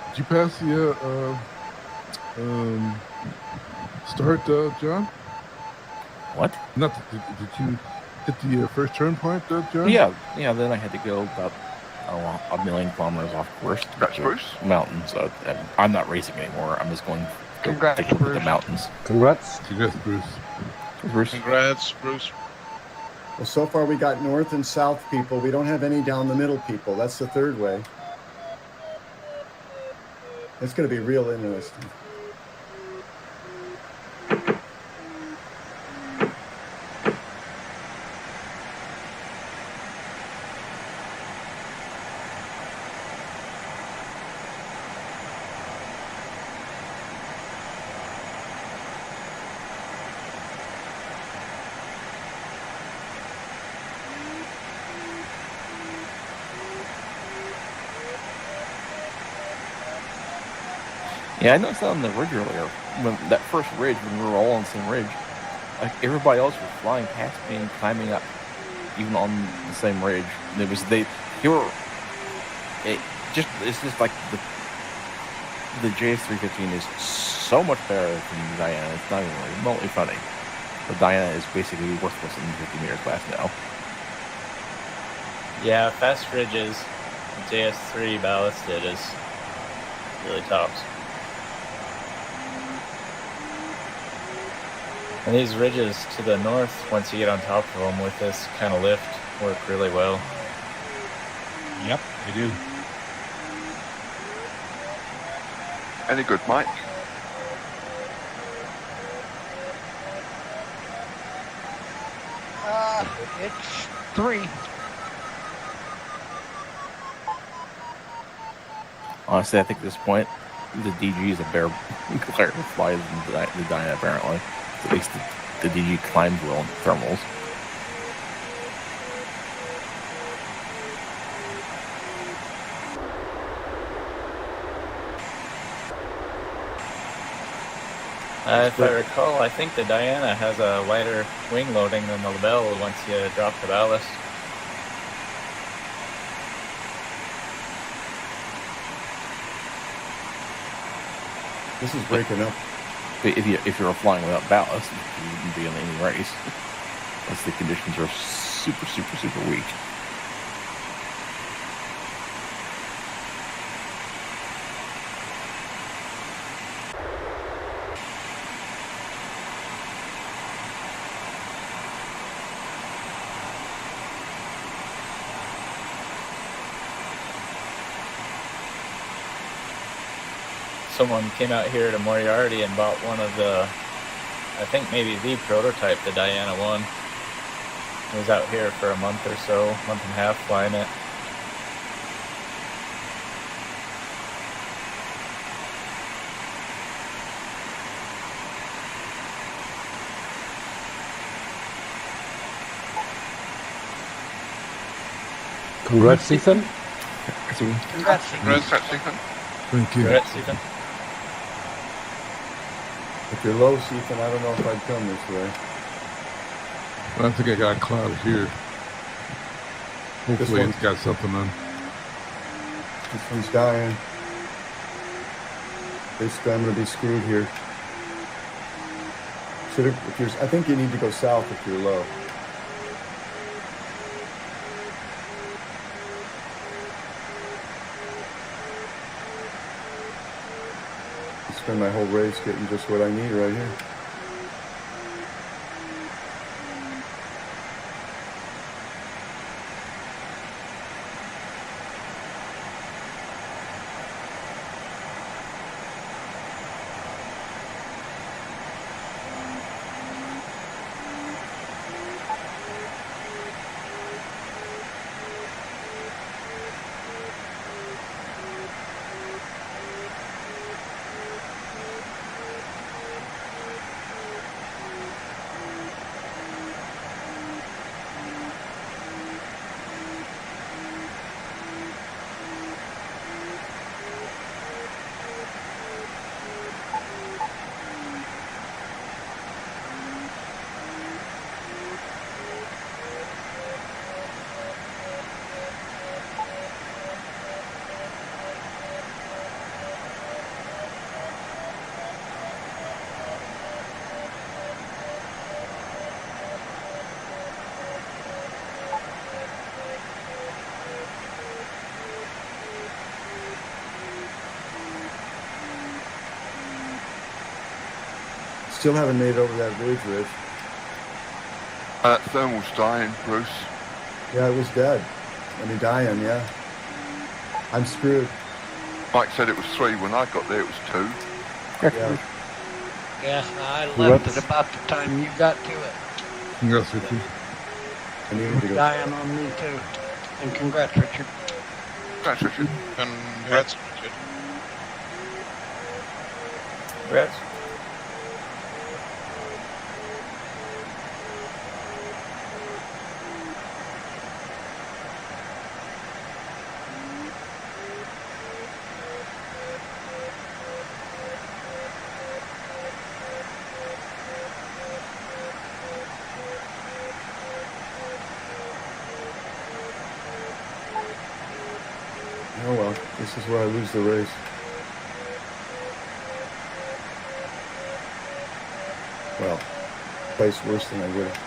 Did you pass the start, John? What? Not did you hit the first turn point, John? Yeah. Then I had to go about 1,000,000 kilometers off course. Congrats, Bruce. Mountains. So I'm not racing anymore. I'm just going to Congrats, take a look at the Bruce. mountains. Congrats. Congrats, Bruce. Bruce. Congrats, Bruce. Well, so far we got north and south people. We don't have any down the middle people. That's the third way. It's going to be real interesting. Yeah, I noticed that on the ridge earlier. When that first ridge, when we were all on the same ridge, like everybody else was flying past me and climbing up, even on the same ridge. And it's just like the JS315 is so much better than the Diana. It's not even remotely funny. The Diana is basically worthless in the 50-meter class now. Yeah, fast ridges, JS3 ballasted is really tops. And these ridges to the north, once you get on top of them with this kind of lift, work really well. Yep, they do. Any good, Mike? It's 3. Honestly, I think at this point, the DG is a better glider to fly than the Diana, apparently. At least the DG climbs well in thermals. If I recall, I think the Diana has a lighter wing loading than the Lebel once you drop the ballast. This is breaking up. But if you're flying without ballast, you wouldn't be in any race. Unless the conditions are super, super, super weak. Someone came out here to Moriarty and bought one of the, I think maybe the prototype, the Diana 1. He was out here for a month or so, month and a half flying it. Congrats, Ethan. Congrats. Congrats, Ethan. Thank you. Congrats, Ethan. If you're low, Ethan, I don't know if I'd come this way. I think I got a cloud here. Hopefully it's got something on. This one's dying. Basically, I'm going to be screwed here. I think you need to go south if you're low. spend my whole race getting just what I need right here. Still haven't made it over that ridge, Rich. That thermal's dying, Bruce. Yeah, it was dead. I mean, dying, yeah. I'm screwed. Mike said it was 3. When I got there, it was 2. Yeah. Yeah, I left at about the time you got to it. Yes, Richard. I needed to go. Dying on me too. And congrats, Richard. Congrats, Richard. Congrats, Richard. Congrats. Oh well, this is where I lose the race. Well, place worse than I would have.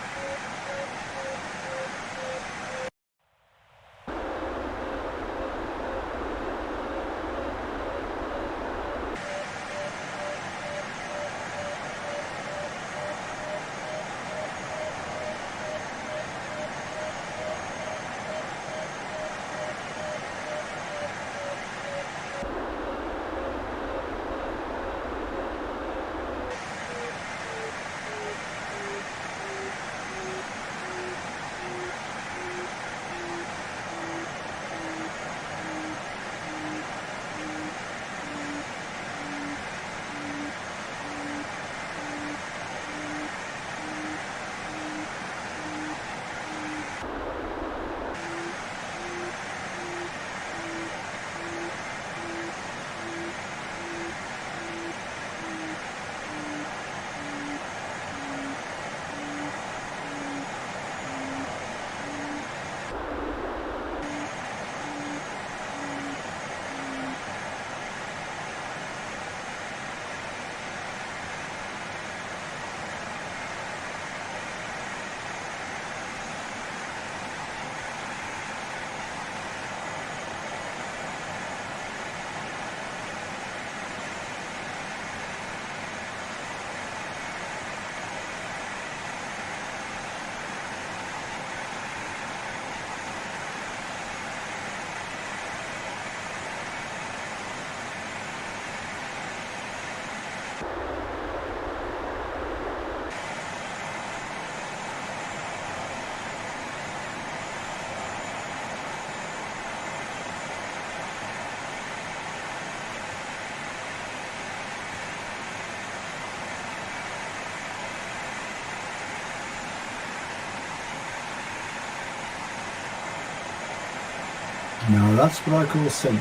Now that's what I call sync.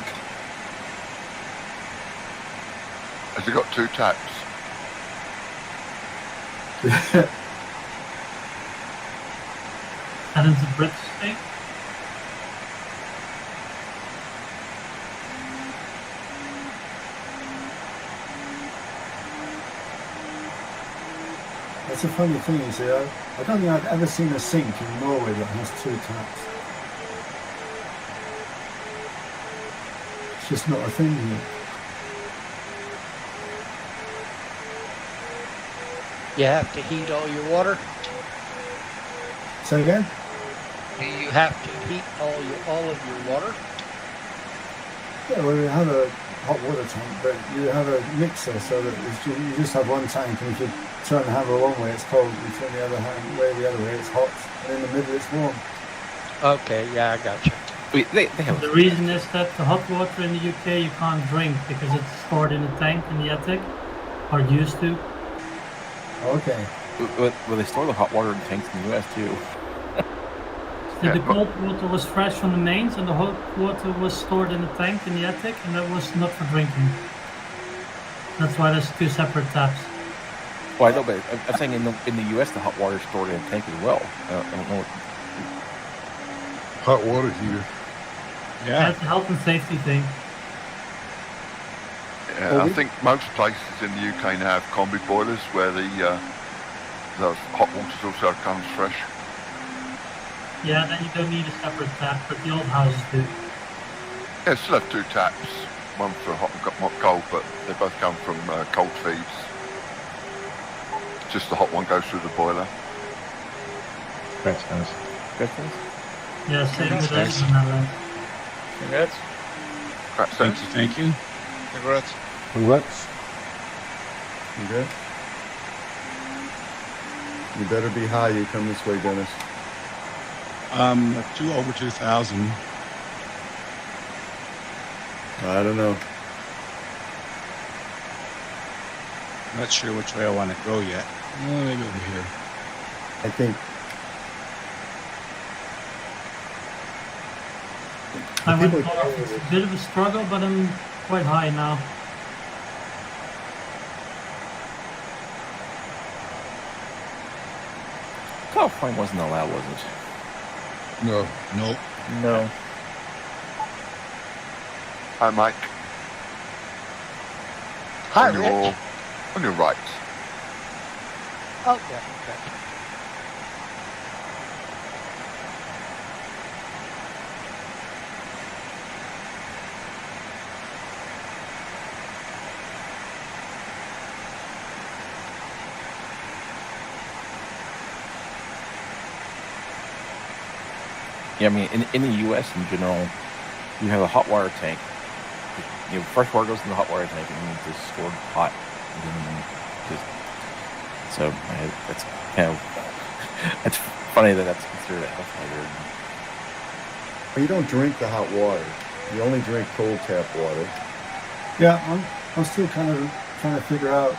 Has it got 2 taps? And it's a British thing. That's a funny thing, you see. I don't think I've ever seen a sink in Norway that has 2 taps. It's just not a thing here. You have to heat all your water? Say again? Do you have to heat all of your water? Yeah, well, you have a hot water tank, but you have a mixer so that you just have one tank, and if you turn the handle one way, it's cold, you turn the other way the other way, it's hot, and in the middle, it's warm. Okay, yeah, I got you. The reason is that the hot water in the UK you can't drink because it's stored in a tank in the attic, or used to. Okay. Well, they store the hot water in tanks in the US too. The cold water was fresh from the mains, and the hot water was stored in a tank in the attic, and that was not for drinking. That's why there's two separate taps. Well, I know, but I'm saying in the US, the hot water is stored in a tank as well. I don't know. Hot water heater. Yeah, it's a health and safety thing. Yeah, I think most places in the UK now have combi boilers where the hot water also comes fresh. Yeah, then you don't need a separate tap, but the old houses do. Yeah, still have two taps, one for hot and cold, but they both come from cold feeds. Just the hot one goes through the boiler. Questions? Yeah, same with us in the Netherlands. Congrats. Thank you. Congrats. Congrats. You good? You better be high. You come this way, Dennis. Over 2,000. I don't know. Not sure which way I want to go yet. Maybe over here. I think I went north. It's a bit of a struggle, but I'm quite high now. California wasn't allowed, was it? No. Nope. No. Hi, Mike. Hi, on your, on your right. Okay, okay. Yeah, I mean, in the U.S. in general, you have a hot water tank. You know, fresh water goes in the hot water tank, and it's just stored hot. So that's kind of it's funny that that's considered a health hazard. you don't drink the hot water. You only drink cold tap water. Yeah, I'm still kind of trying to figure out.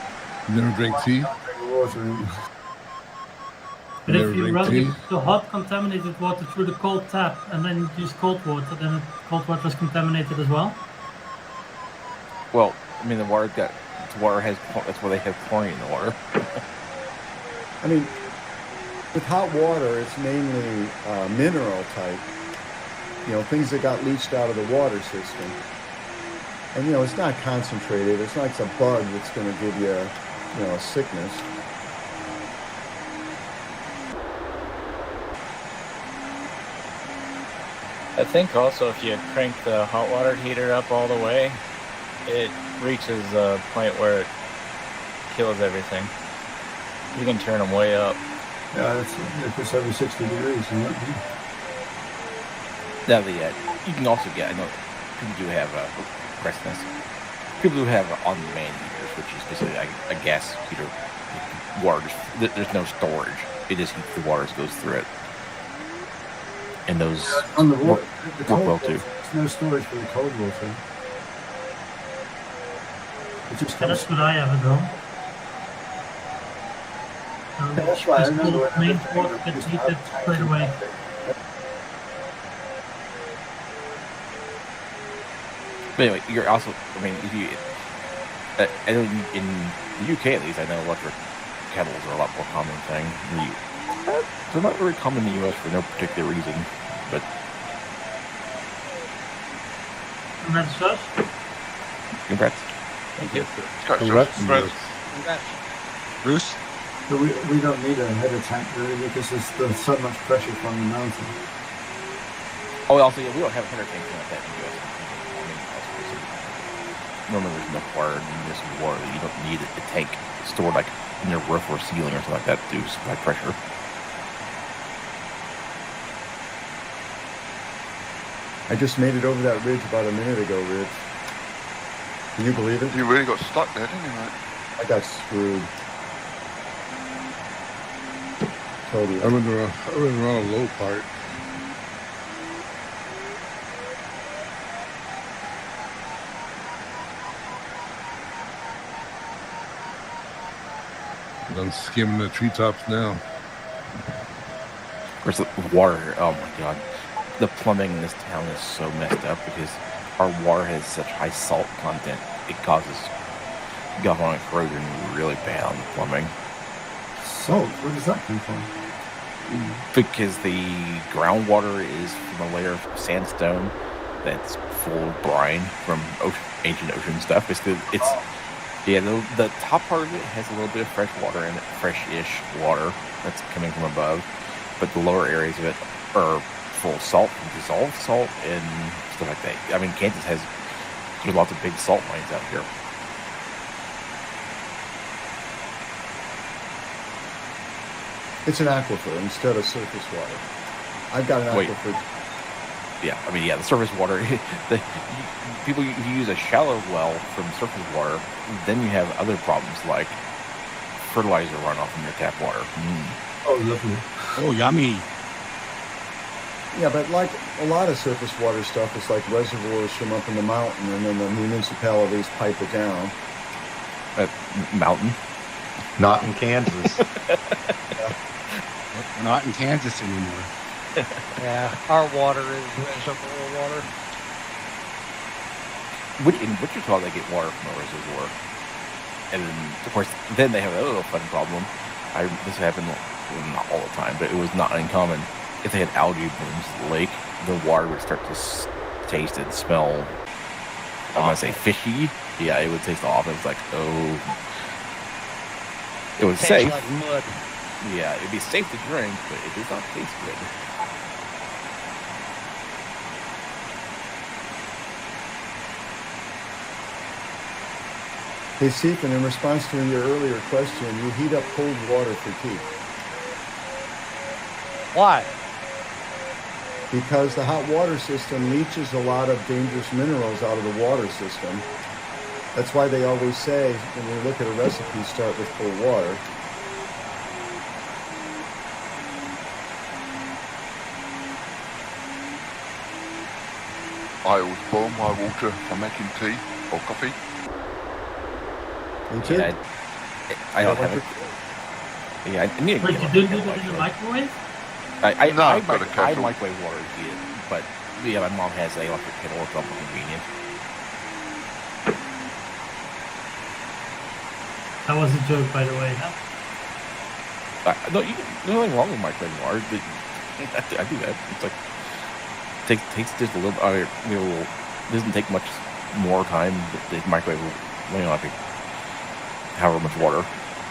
You never drink tea? Water. But if you run the hot contaminated water through the cold tap and then use cold water, then the cold water is contaminated as well? Well, I mean, the water has, that's why they have chlorine in the water. I mean, with hot water, it's mainly mineral type. You know, things that got leached out of the water system. And, you know, it's not concentrated. It's not like a bug that's going to give you, you know, a sickness. I think also if you crank the hot water heater up all the way, it reaches a point where it kills everything. You can turn them way up. Yeah, if it's over 60 degrees. Isn't it? Now you can also get, I know people do have people who have on-demand heaters, which is basically a gas heater. Water, there's no storage. It just heats the water as it goes through it. And those on the water, work well too. There's no storage for the cold water. It just comes. That's what I have at home. Yeah, that's right. I Just remember cold main water gets heated straight away. But anyway, you're also, I mean, if you, I know in the UK at least, I know electric kettles are a lot more common thing. They're not very common in the US for no particular reason, but. Congrats, Josh. Congrats. Thank you. Congrats. Congrats. Bruce? So we don't need a header tank really because there's so much pressure from the mountain. Oh, also, yeah, we don't have header tanks like that in the US. normally there's enough water in this water that you don't need a tank stored like in your roof or ceiling or something like that to supply pressure. I just made it over that ridge about a minute ago, Rich. Can you believe it? You really got stuck there, didn't you, mate? I got screwed. Totally. I went around a low part. And I'm skimming the treetops now. Of course, the water, oh my god. The plumbing in this town is so messed up because our water has such high salt content. It causes galvanic corrosion really bad on the plumbing. Salt? Where does that come from? Because the groundwater is from a layer of sandstone that's full of brine from ancient ocean stuff. The top part of it has a little bit of fresh water in it, fresh-ish water that's coming from above, but the lower areas of it are full of salt, dissolved salt, and stuff like that. I mean, Kansas there's lots of big salt mines out here. It's an aquifer instead of surface water. I've got an aquifer. The surface water. People use a shallow well from surface water, then you have other problems like fertilizer runoff in your tap water. Oh, lovely. Oh, yummy. Yeah, but like a lot of surface water stuff, it's like reservoirs from up in the mountain, and then the municipalities pipe it down. Mountain? Not in Kansas. We're not in Kansas anymore. Yeah, our water is reservoir water. In Wichita, they get water from a reservoir. And of course, then they have another little fun problem. This happened, not all the time, but it was not uncommon. If they had algae blooms in the lake, the water would start to taste and smell, I'm going to say fishy. Yeah, it would taste off. It was like, oh. It was safe. Tastes like mud. Yeah, it'd be safe to drink, but it does not taste good. Hey, Stephen, in response to your earlier question, you heat up cold water for tea. Why? Because the hot water system leaches a lot of dangerous minerals out of the water system. That's why they always say, when you look at a recipe, start with cold water. I always boil my water for making tea or coffee. Me too. Yeah, I don't have it. Yeah, I need to But get you one. didn't do it in the microwave? I kettle. microwave water heated, but yeah, my mom has an electric kettle. It's awful convenient. That was a joke, by the way. Huh? No, there's nothing wrong with microwave water. I do that. It's like takes just a little. Doesn't take much more time. The microwave, like however much water.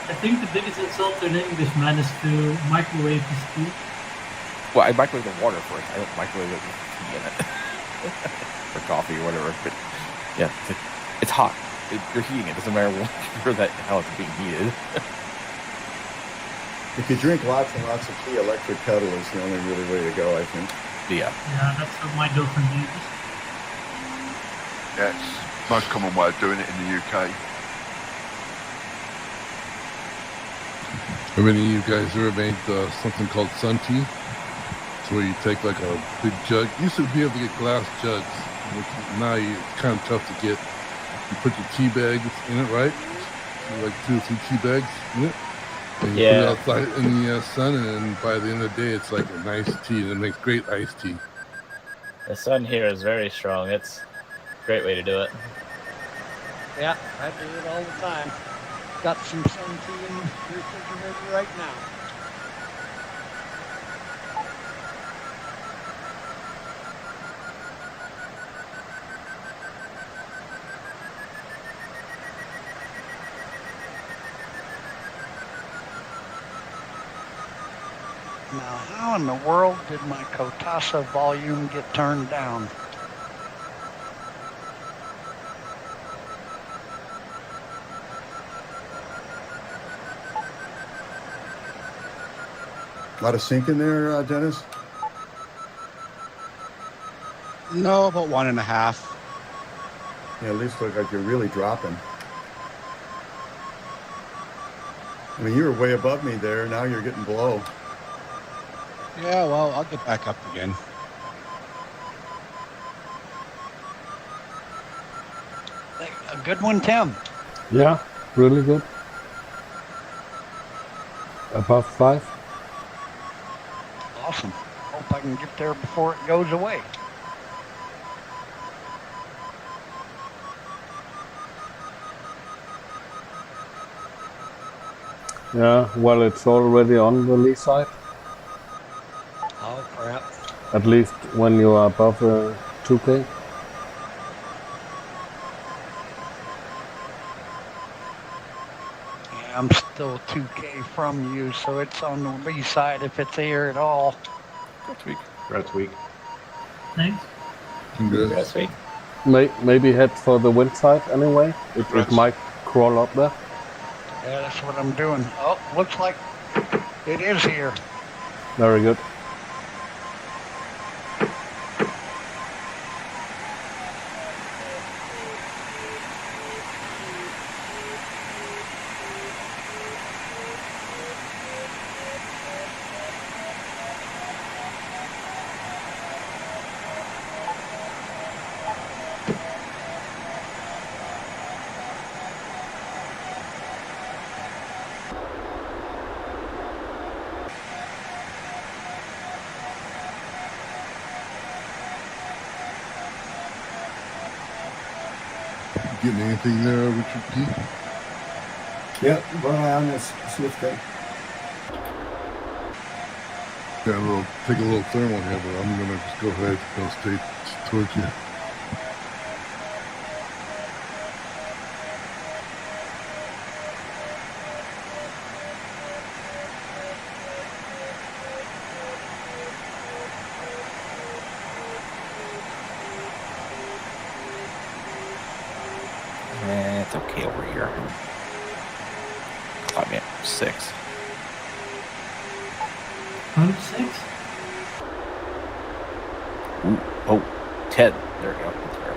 I think the biggest insult to an Englishman is to microwave his tea. Well, I microwave the water first. I don't microwave it with tea in it or coffee or whatever. But yeah, it's hot. You're heating it. Doesn't matter how it's being heated. If you drink lots and lots of tea, electric kettle is the only really way to go, I think. Yeah. Yeah, that's what my girlfriend uses. Yeah, it's the most common way of doing it in the UK. Have any of you guys ever made something called sun tea? It's where you take like a big jug. You used to be able to get glass jugs, which now it's kind of tough to get. You put your tea bags in it, right? Like 2 or 3 tea bags in it. And you put it outside in the sun, and then by the end of the day, it's like a nice tea, and it makes great iced tea. The sun here is very strong. It's a great way to do it. Yeah, I do it all the time. Got some sun tea in the refrigerator right now. Now, how in the world did my Kotasa volume get turned down? A lot of sink in there, Dennis? No, about 1.5. Yeah, at least look like you're really dropping. I mean, you were way above me there. Now you're getting below. Yeah, well, I'll get back up again. A good one, Tim. Yeah, really good. Above 5. Awesome. Hope I can get there before it goes away. Yeah, well, it's already on the lee side. Oh, crap. At least when you are above 2K. Yeah, I'm still 2K from you, so it's on the lee side if it's here at all. Congrats week. Thanks. Congrats week. Maybe head for the wind side anyway. It might crawl up there. Yeah, that's what I'm doing. Oh, looks like it is here. Very good. Getting anything there, Richard P? Yep, where I am is Smithgate. Yeah, take a little thermal here, but I'm gonna just go ahead and go straight towards you. It's okay over here. Caught me at 6. 106? Ooh, oh, 10. There we go. That's fair.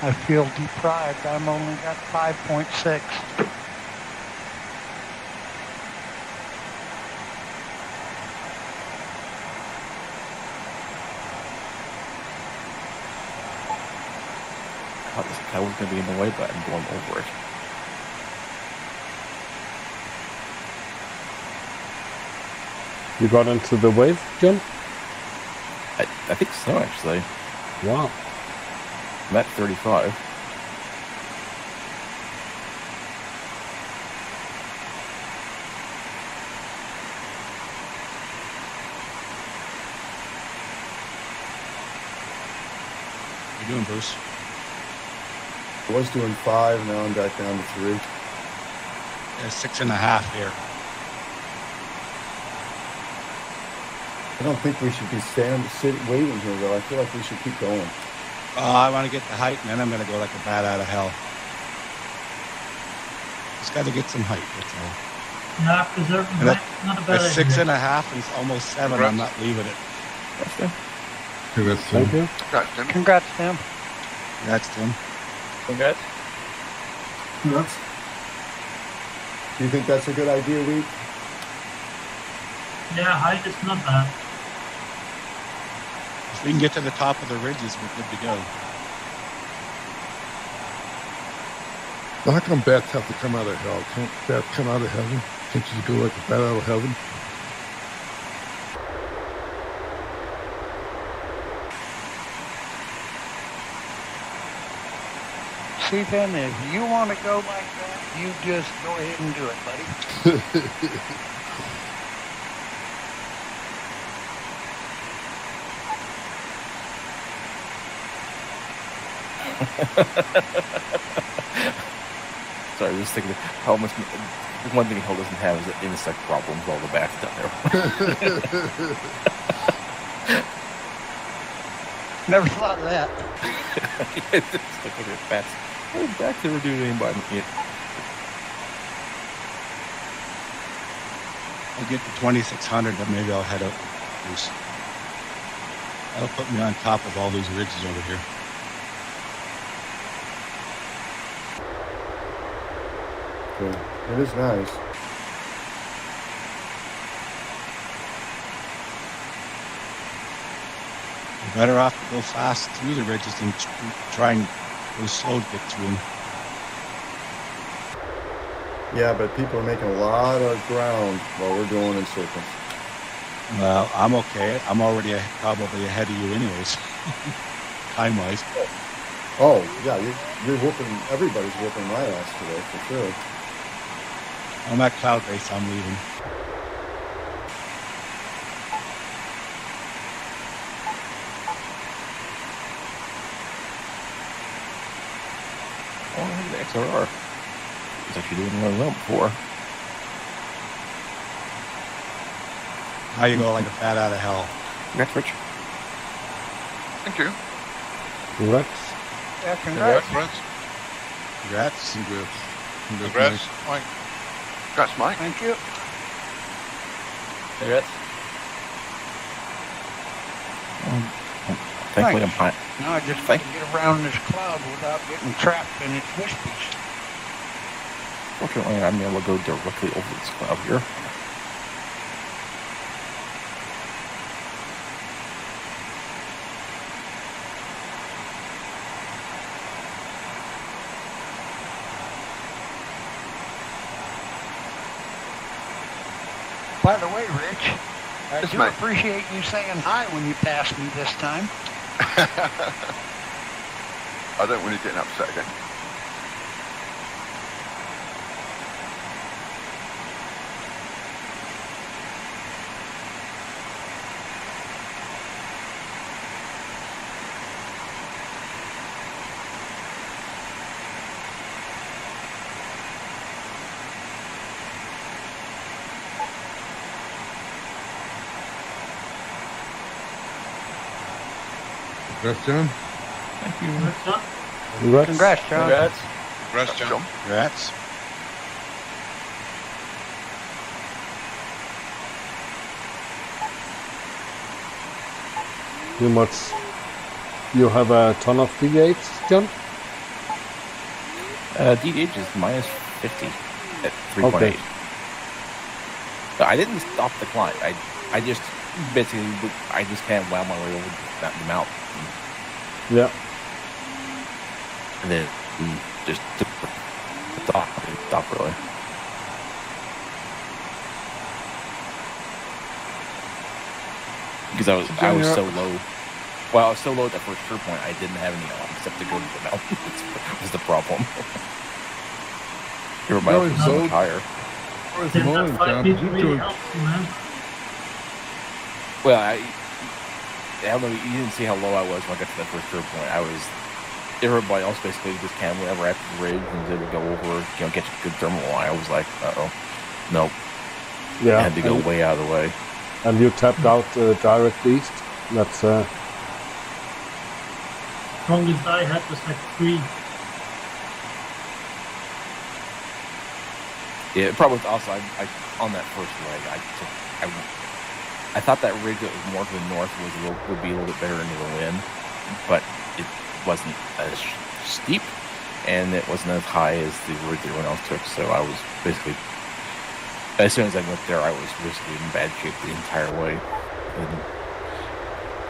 I feel deprived. I'm only got 5.6. I thought this guy was going to be in the way, but I'm going over it. You got into the wave, Jim? I think so, actually. Wow. I'm at 35. How you doing, Bruce? I was doing 5, now I'm back down to 3. Yeah, 6.5 here. I don't think we should be waiting here, though. I feel like we should keep going. I want to get the height, and then I'm going to go like a bat out of hell. Just got to get some height, that's all. Yeah, preserving height, not a bad At idea. 6.5 and almost 7, I'm not leaving it. That's good. Congrats, Thank you. Congrats, Tim. Congrats, Tim. Congrats. Congrats. Do you think that's a good idea, Week? Yeah, height is not bad. If we can get to the top of the ridges, we're good to go. Well, how come bats have to come out of hell? Can't bats come out of heaven? Can't you go like a bat out of heaven? Stephen, if you want to go like that, you just go ahead and do it, buddy. Sorry, I was thinking how much one thing Hill doesn't have is the insect problem with all the bats down there. Never thought of that. It's like, look at bats. What did bats ever do to anybody? I'll get to 2,600, but maybe I'll head up loose. That'll put me on top of all these ridges over here. Okay. It is nice. You're better off to go fast through the ridges than try and go slow to get through them. Yeah, but people are making a lot of ground while we're going in circles. Well, I'm okay. I'm already probably ahead of you anyways, time-wise. Oh, yeah, you're whooping, everybody's whooping my ass today, for sure. I'm at cloud base, I'm leaving. Oh, look at the XRR. It's actually doing really well before. How you go like a bat out of hell. Congrats, Rich. Thank you. Congrats. Yeah, congrats. Congrats. Congrats. Congrats. Congrats, Mike. Congrats, Mike. Thank you. Congrats. Thankfully, I'm Thanks. high. Now I just can get around this cloud without getting trapped in its wispies. Fortunately, I'm able to go directly over this cloud here. By the way, Rich, I Yes, do mate. appreciate you saying hi when you passed me this time. I don't want you getting upset again. Congrats, John. Thank you. Congrats. Congrats, John. Congrats. Congrats, John. Congrats. You have a ton of D8s, John? DH is minus 50 at 3.8. Okay. But I didn't stop the climb. I just basically, I just can't wow my way over the mountain. Yeah. And then just the top really. Because I was so low. Well, I was so low at that first true point, I didn't have any except to go to the mountain. That was the problem. Everybody else was so much higher. Then that 5 people really helps you, man. Well, I don't know. You didn't see how low I was when I got to that first true point. Everybody else basically just came whenever after the ridge and they would go over, get a good thermal line. I was like, nope. Yeah. I had to go way out of the way. And you tapped out direct east. That's Strongest I had was like 3. Yeah, the problem with also, I on that first leg, I thought that rig that was more to the north would be a little bit better into the wind, but it wasn't as steep, and it wasn't as high as the rig that everyone else took. So I was basically, as soon as I went there, I was basically in bad shape the entire way, and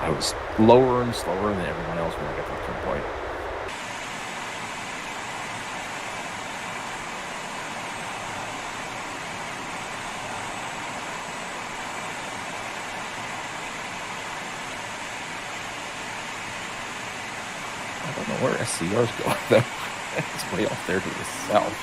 I was lower and slower than everyone else when I got to the turn point. I don't know where SCR's going though. It's way off there to the south.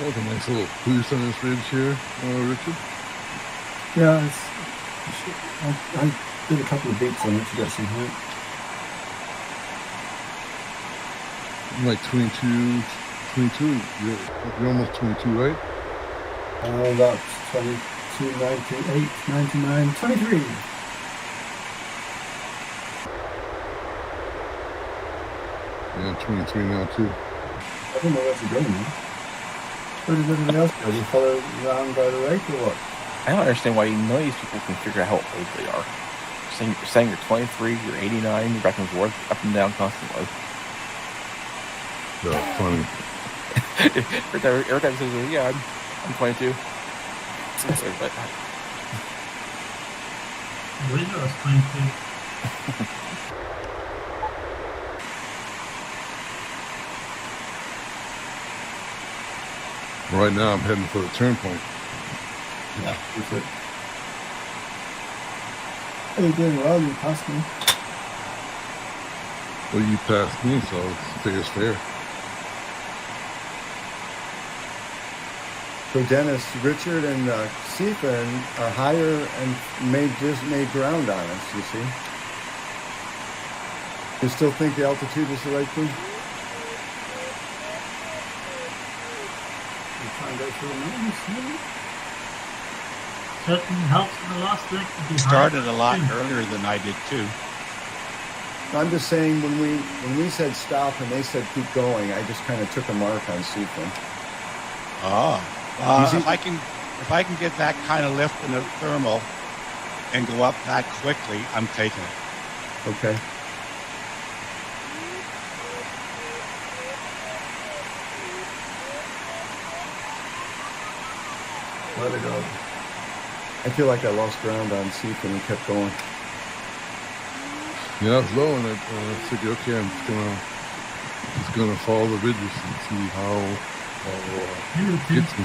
That was a nice little boost on this ridge here, Richard. Yeah, I did a couple of beats on it to get some height. Like 22, you're almost 22, right? About 22, 98, 99, 23. Yeah, I'm 23 now too. I don't know where to go now. Where does everybody else go? Do you follow around by the lake or what? I don't understand why none of these people can figure out how old they are. Saying you're 23, you're 89, you're back and forth, up and down constantly. That's funny. every time says, yeah, I'm 22. Windows 22. Right now I'm heading for the turn point. Yeah, that's it. Hey, you're doing well, you passed me. Well, you passed me, so I think it's fair. So Dennis, Richard, and Stephen are higher and just made ground on us, you see? You still think the altitude is the right thing? You try and go through the mountains, maybe? Certainly helps in the last leg to be Started a lot earlier than I did too. I'm just saying when we said stop and they said keep going, I just kind of took a mark on Stephen. If I can get that kind of lift in a thermal and go up that quickly, I'm taking it. Okay. Let it go. I feel like I lost ground on Stephen and kept going. Yeah, I was low, and I figured, okay, I'm just gonna follow the ridges and see how it gets me.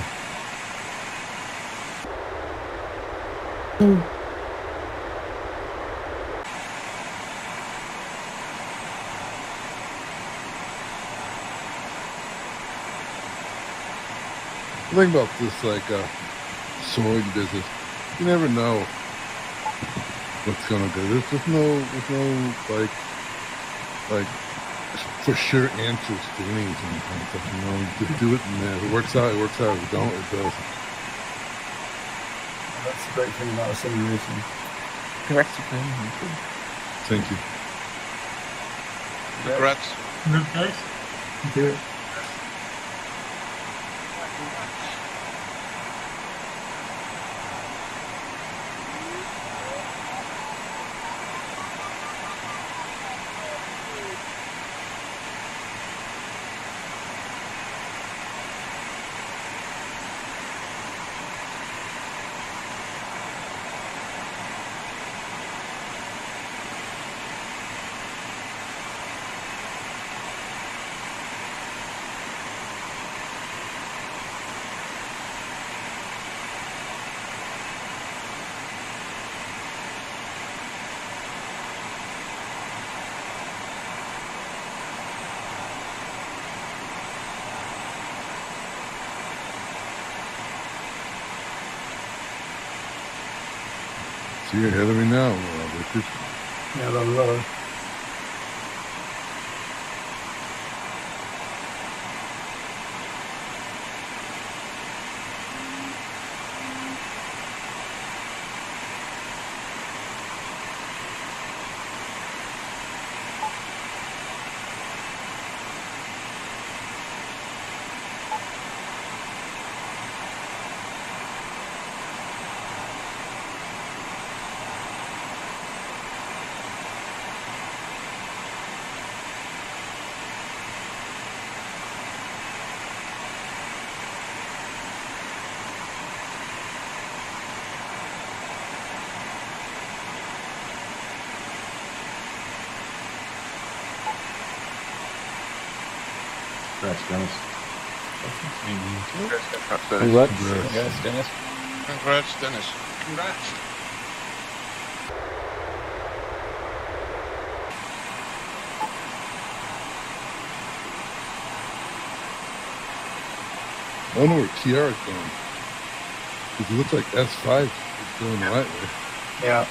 The thing about this, soaring business, you never know what's gonna go. There's no for sure answers to anything kind of stuff. You just do it, and if it works out, it works out. If it don't, it doesn't. That's the great thing about a simulation. Correct. Thank you. Congrats. Congrats, guys. Thank you. So you're ahead of me now, Richard. Yeah, but low. Congrats, Dennis. Congrats. Congrats, Dennis. Congrats, Dennis. Congrats. I don't know where TR is going. Because it looks like S5 is going the right way. Yeah.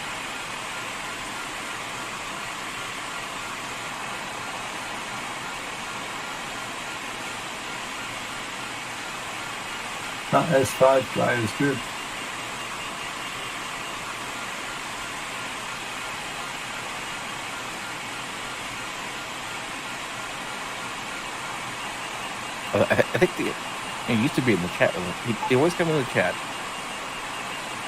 That S5 guy is good. I think he used to be in the chat. He always come in the chat,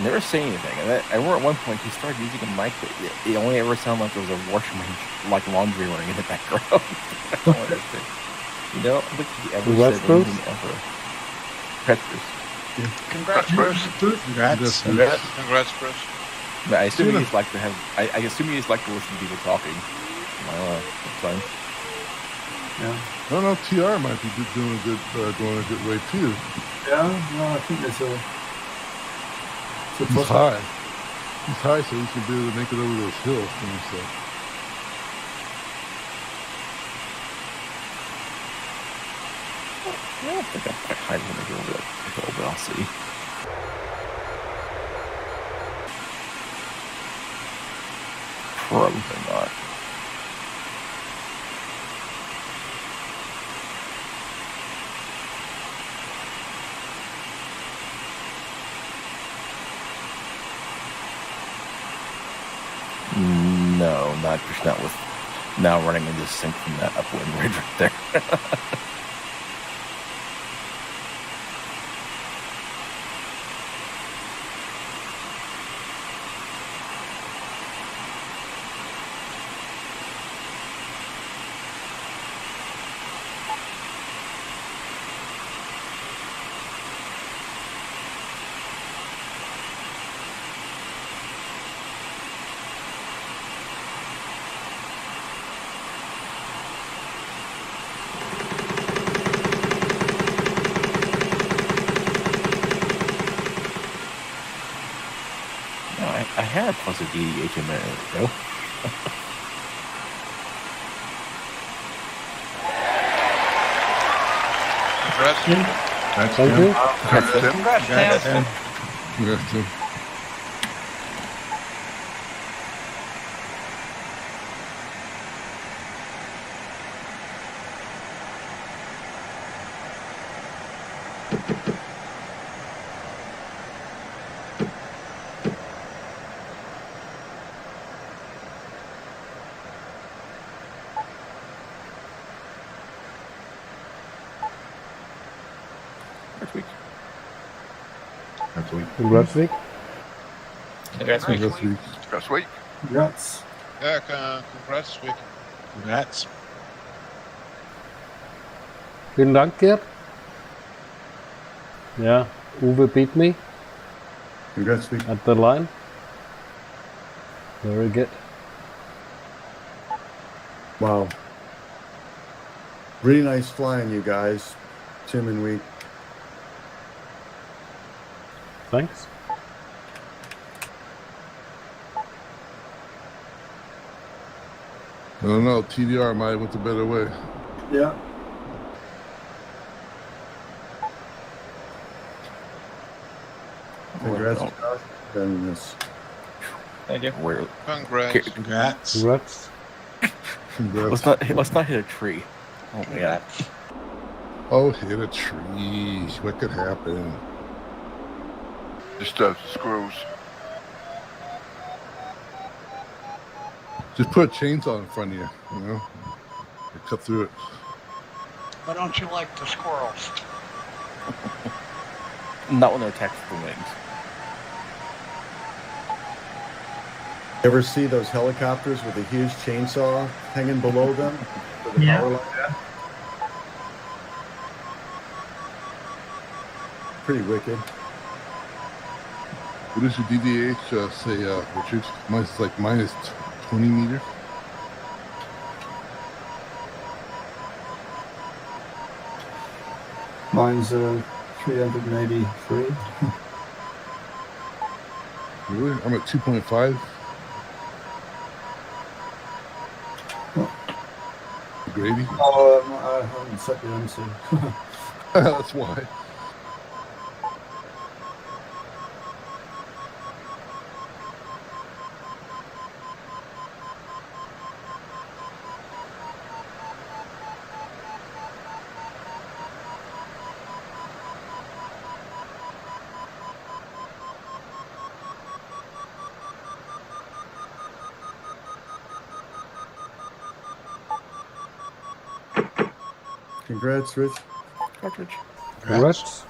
never say anything. And I remember at one point he started using a mic that it only ever sounded like there was a washing machine, like laundry running in the background. I don't understand. You know, I don't think he ever said anything ever. Congrats, Bruce. Congrats, Bruce. Congrats. Congrats, Bruce. I assume he's like to have. I assume he's like to listen to people talking. That's fine. Yeah. No, TR might be doing a good, going a good way too. Yeah, no, I think there's a. He's high. He's high, so he should be able to make it over those hills. So. I don't think I'm quite high when I go over that hill, but I'll see. Probably not. No, not with now running into sync from that upwind ridge right there. I had plus a DDH a minute ago. Congrats. Thank you. Congrats, Tim. Congrats, Tim. Congrats, Vic. Congrats, Vic. Congrats, week. Congrats. Yeah, congrats, Vic. Congrats. Vielen Dank, Gerd. Yeah, Uwe beat me. Congrats, Vic. At the line. Very good. Wow. Really nice flying, you guys. Tim and Week. Thanks. I don't know, TDR might have went the better way. Yeah. Congrats, Josh. Done this. Thank you. Congrats. Congrats. Congrats. Congrats. Let's not hit a tree. Oh man. Oh, hit a tree. What could happen? Just squirrels. Just put a chainsaw in front of you, you know? And cut through it. Why don't you like the squirrels? Not when they're tactical wings. Ever see those helicopters with a huge chainsaw hanging below them? For the power line? Pretty wicked. What does your DDH say, Richard? Mine's like minus 20 meters. Mine's 383. Really? I'm at 2.5. Grady? Oh, I haven't set the MC. That's why. Congrats, Rich. Cartridge. Congrats.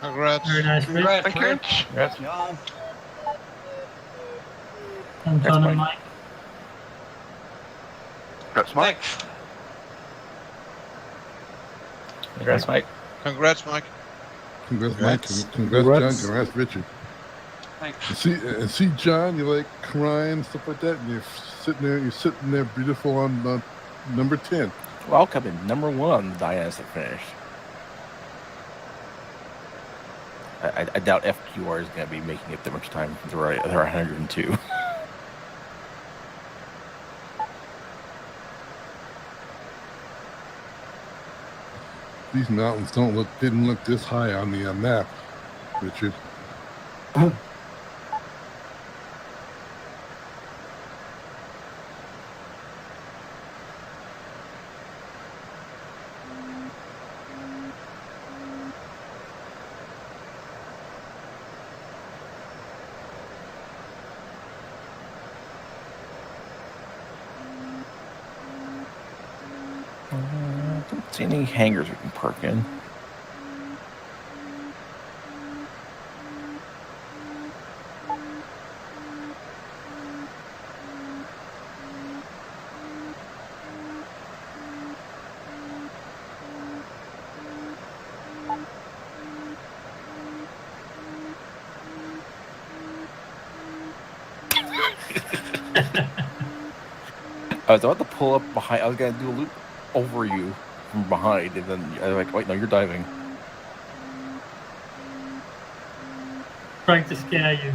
Congrats. Very nice, Rich. Congrats, Thank you. Rich. Congrats. John. And John and Mike. That's Mike. Thanks. Congrats, Mike. Congrats, Mike. Congrats, Congrats. Mike. Congrats, Congrats. John. Congrats, Richard. Thanks. And see, John, you like crying stuff like that, and you're sitting there, beautiful on number 10. Welcome in number 1 on the Diane's finish. I doubt FQR is going to be making it that much time. They're 102. These mountains didn't look this high on the map, Richard. Don't see any hangars we can park in. I was about to pull up behind. I was going to do a loop over you from behind, and then I was like, wait, no, you're diving. Trying to scare you.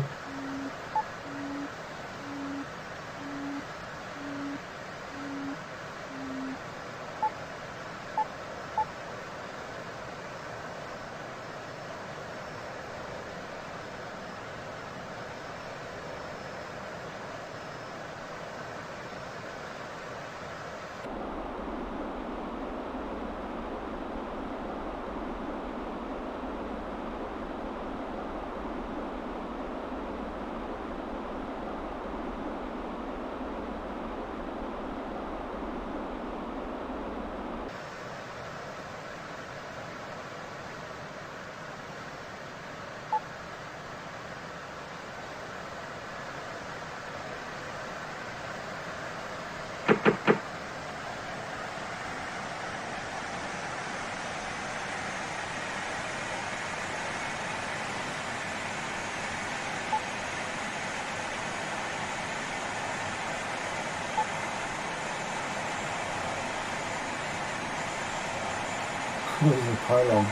What is a pylon?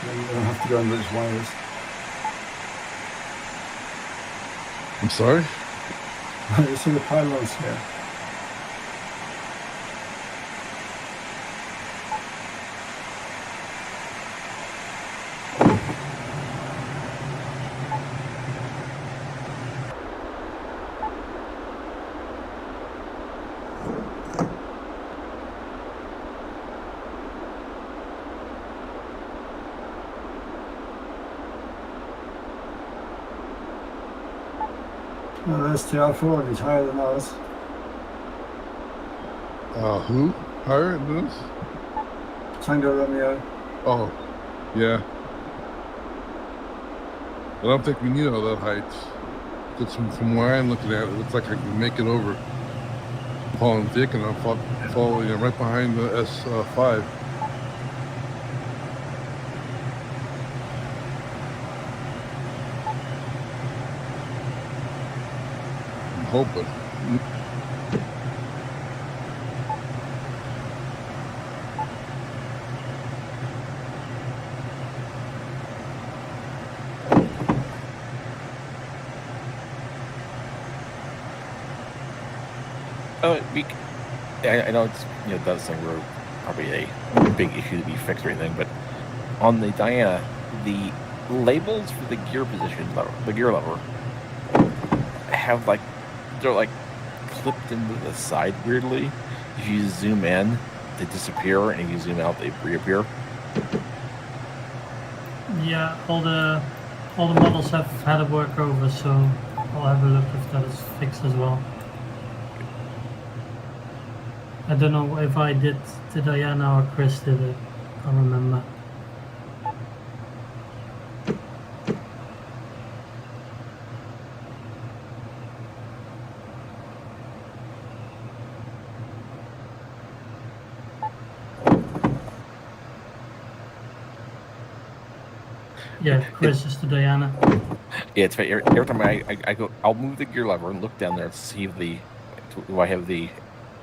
Then you don't have to go under its wires. I'm sorry? You see the pylons here? No, there's TR4 and he's higher than ours. Who? Higher than us? Tango Romeo. Oh, yeah. I don't think we need all that height. Because from where I'm looking at it, looks like I can make it over Paul and Dick, and I'm following right behind the S5. I'm hoping. I know it's that's something where probably a big issue to be fixed or anything, but on the Diana, the labels for the gear position lever, the gear lever, have they're clipped into the side weirdly. If you zoom in, they disappear, and if you zoom out, they reappear. Yeah, all the models have had a work over, so I'll have a look if that is fixed as well. I don't know if I did to Diana or Chris did it. I don't remember. Yeah, Chris is to Diana. Yeah, it's funny. Every time I go, I'll move the gear lever and look down there to see if do I have it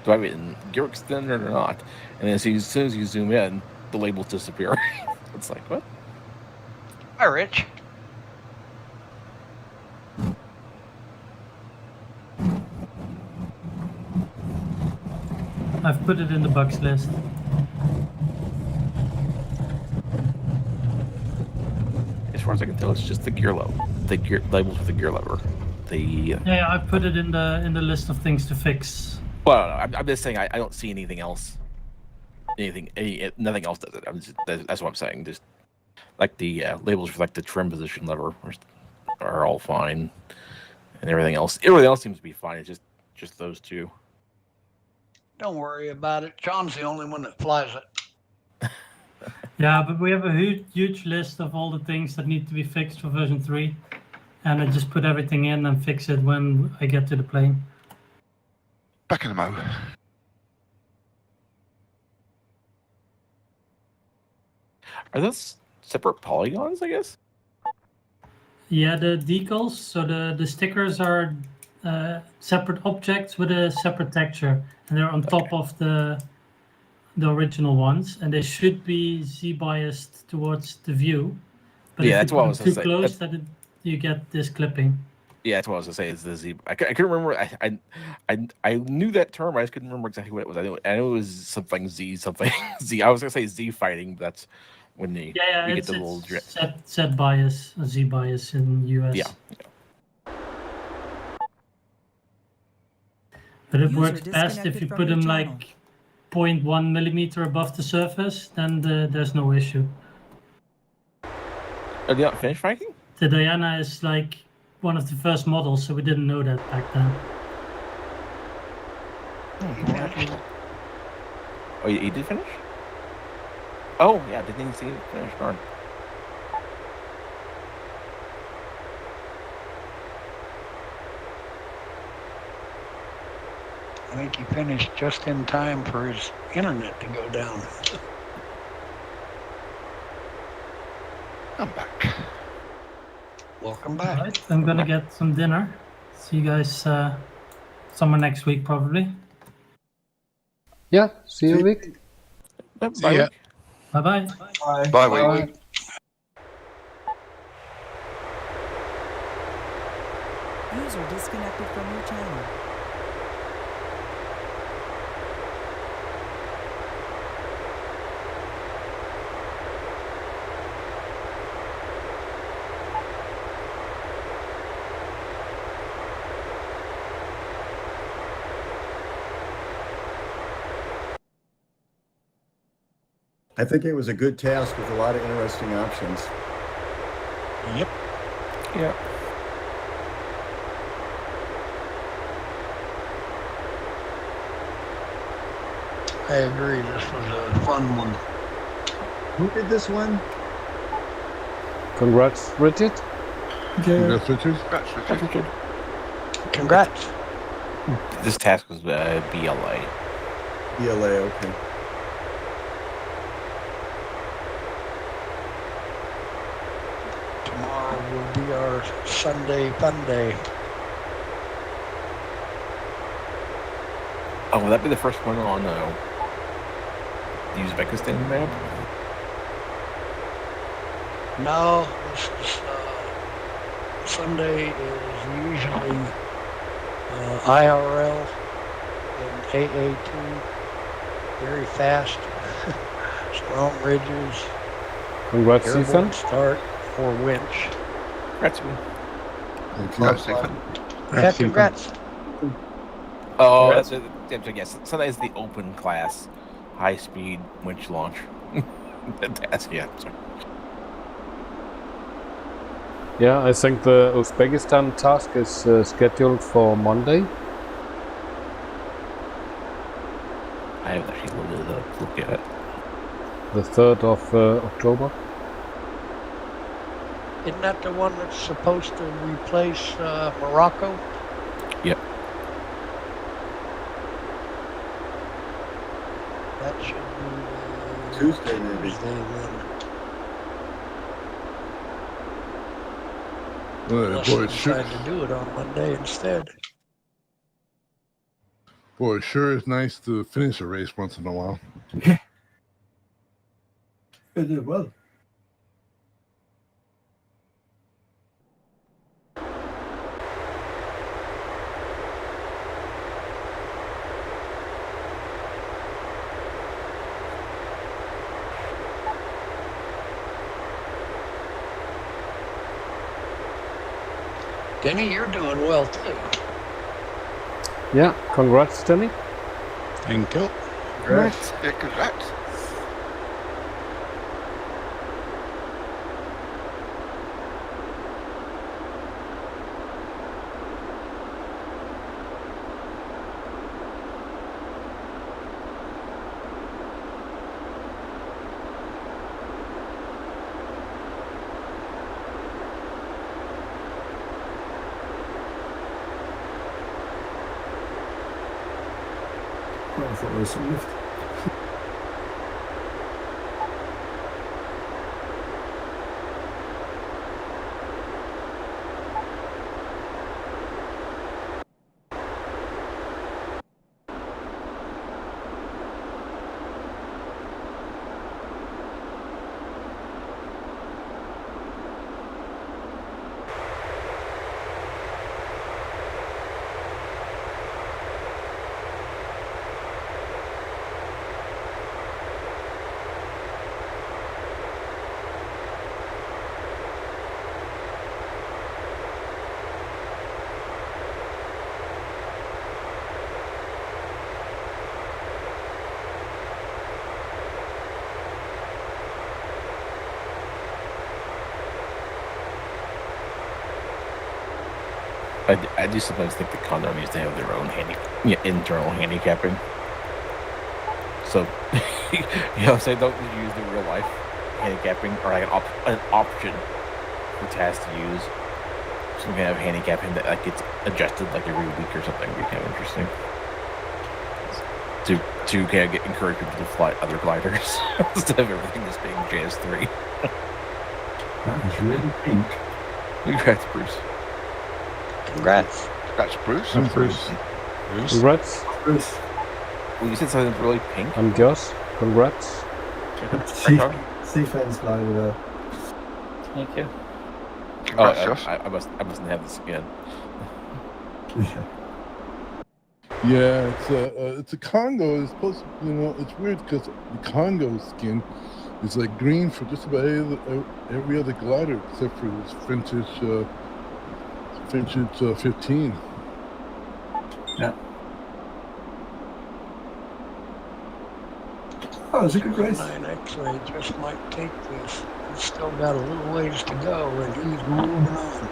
in gear extender or not. And then as soon as you zoom in, the labels disappear. It's like, what? Hi, Rich. I've put it in the bugs list. As far as I can tell, it's just the gear level, the gear labels with the gear lever. Yeah, I put it in the list of things to fix. Well, I'm just saying I don't see anything else. Nothing else does it. That's what I'm saying. Just like the labels for like the trim position lever are all fine, and everything else seems to be fine. It's just those two. Don't worry about it. John's the only one that flies it. Yeah, but we have a huge list of all the things that need to be fixed for version 3. And I just put everything in and fix it when I get to the plane. Back in the mo. Are those separate polygons, I guess? Yeah, the decals, so the stickers are separate objects with a separate texture. And they're on top of the original ones. And they should be Z-biased towards the view. But yeah, if that's you what I put was them too saying. close, you get this clipping. Yeah, that's what I was gonna say. Is the Z? I couldn't remember. I knew that term. I just couldn't remember exactly what it was. I know it was something Z. Z. I was gonna say Z fighting, but that's when you get the little set bias, Z bias in US. Yeah. But it works best if you put them like 0.1 millimeter above the surface. Then there's no issue. Are they not finished fighting? The Diana is like one of the first models, so we didn't know that back then. Oh, you did finish? Oh, yeah, didn't even see it finish. Darn. I think he finished just in time for his internet to go down. I'm back. Welcome back. Right, I'm gonna get some dinner. See you guys somewhere next week, probably. Yeah, see you week. Bye. Yeah. Bye-bye. Bye. Bye. User disconnected from your channel. I think it was a good task with a lot of interesting options. Yep. Yeah. I agree. This was a fun one. Who did this one? Congrats, Richard. Congrats, Richard. Congrats, Richard. Congrats. This task was BLA. BLA, okay. Tomorrow will be our Sunday fun day. Oh, will that be the first one on the Uzbekistan map? No, this is Sunday is usually IRL and AA2, very fast, strong ridges, Congrats, airborne Ethan. start or winch. Congrats, Congrats, Ethan. Yeah, congrats. Oh, that's it. Yes, Sunday is the open class, high speed winch launch. Task, yeah. Sorry. Yeah, I think the Uzbekistan task is scheduled for Monday. haven't actually looked it up. Look at it. The 3rd of October. Isn't that the one that's supposed to replace Morocco? Yep. That should be Tuesday, maybe. Tuesday then. Unless Boy, they it sure, decide to do it on Monday instead. boy, it sure is nice to finish a race once in a while. It did well. Denny, you're doing well too. Yeah, congrats, Denny. Thank you. Congrats. Yeah, congrats. I thought there was some lift. I do sometimes think the Condor needs to have their own internal handicapping. So, you know what I'm saying? Don't use the real life handicapping or like an option for tasks to use. So we can have handicapping that like gets adjusted like every week or something. Would be kind of interesting. To kind of encourage people to fly other gliders instead of everything just being JS3. That is really pink. Congrats, Bruce. Congrats. Congrats, Bruce. Bruce. Congrats. Bruce. Well, you said something really pink. I'm Joss. Congrats. Seafan's glider there. Thank you. Congrats, Josh. I mustn't have this again. Yeah, it's a Congo. It's supposed to, it's weird because the Congo skin is like green for just about every other glider except for this vintage 15. Yeah. Oh, it's a good race. 9 X-ray just might take this. He's still got a little ways to go, and he's moving on.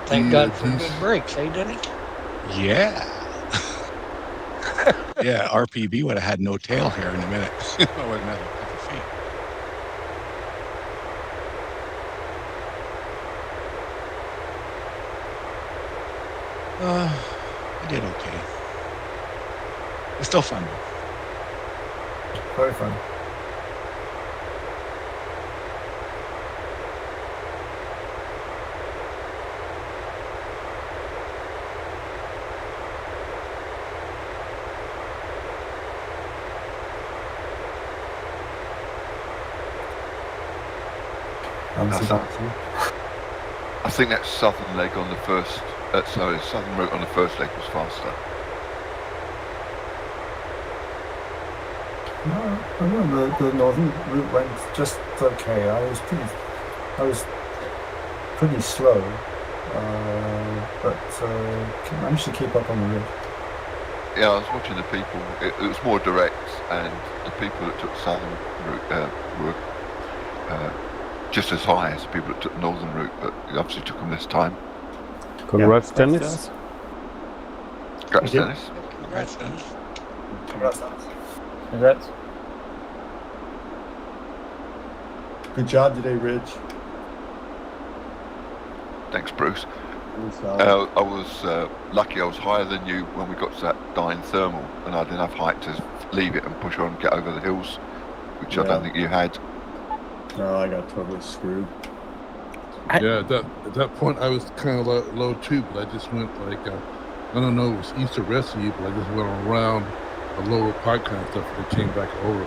Thank God for good brakes, eh, Denny? Yeah. Yeah, RPB would have had no tail here in a minute. With another couple feet. I did okay. It's still fun. Very fun. I think that southern leg on the first, southern route on the first leg was faster. No, I remember the northern route went just okay. I was pretty slow, but managed to keep up on the ridge. Yeah, I was watching the people. It was more direct, and the people that took the southern route were just as high as the people that took the northern route, but it obviously took them this time. Congrats, Dennis. Congrats, Dennis. Congrats, Dennis. Congrats. Good job today, Rich. Thanks, Bruce. I was lucky I was higher than you when we got to that dying thermal, and I had enough height to leave it and push on and get over the hills, which I don't think you had. No, I got totally screwed. Yeah, at that point I was kind of low too, but I just went like, I don't know, it was east or west of you, but I just went around a lower part kind of stuff and then came back over.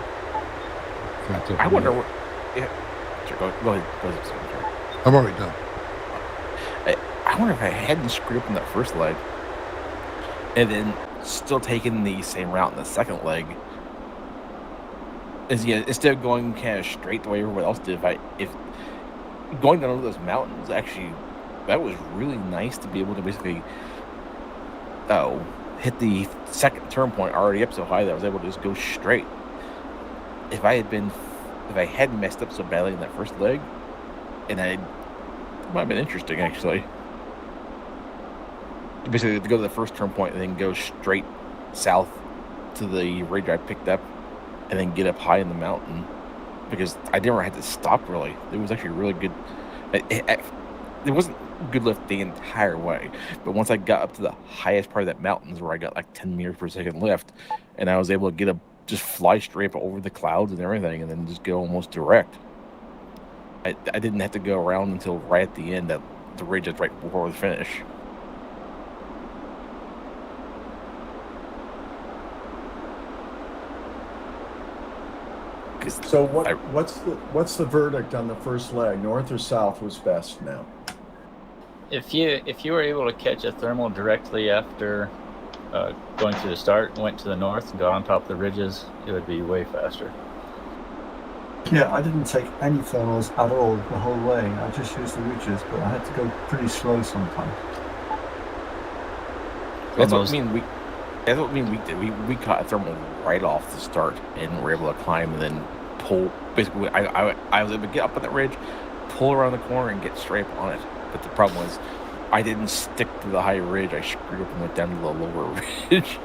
I wonder what... Yeah. Sure, go ahead. Sorry. I'm already done. I wonder if I hadn't screwed up in that first leg and then still taking the same route in the second leg, instead of going kind of straight the way everyone else did, if going down over those mountains, actually, that was really nice to be able to basically hit the second turn point already up so high that I was able to just go straight. If I hadn't messed up so badly in that first leg, it might have been interesting, actually. Basically, to go to the first turn point and then go straight south to the ridge I picked up and then get up high in the mountain, because I never had to stop, really. It was actually really good. It wasn't good lift the entire way, but once I got up to the highest part of that mountains where I got like 10 meters per second lift, and I was able to just fly straight up over the clouds and everything and then just go almost direct. I didn't have to go around until right at the end, at the ridge that's right before the finish. So what's the verdict on the first leg? North or south was best now? If you were able to catch a thermal directly after going to the start and went to the north and got on top of the ridges, it would be way faster. Yeah, I didn't take any thermals at all the whole way. I just used the ridges, but I had to go pretty slow sometimes. That's what I mean we did. We caught a thermal right off the start and were able to climb and then pull. Basically, I was able to get up on that ridge, pull around the corner, and get straight up on it. But the problem was, I didn't stick to the high ridge. I screwed up and went down to the lower ridge.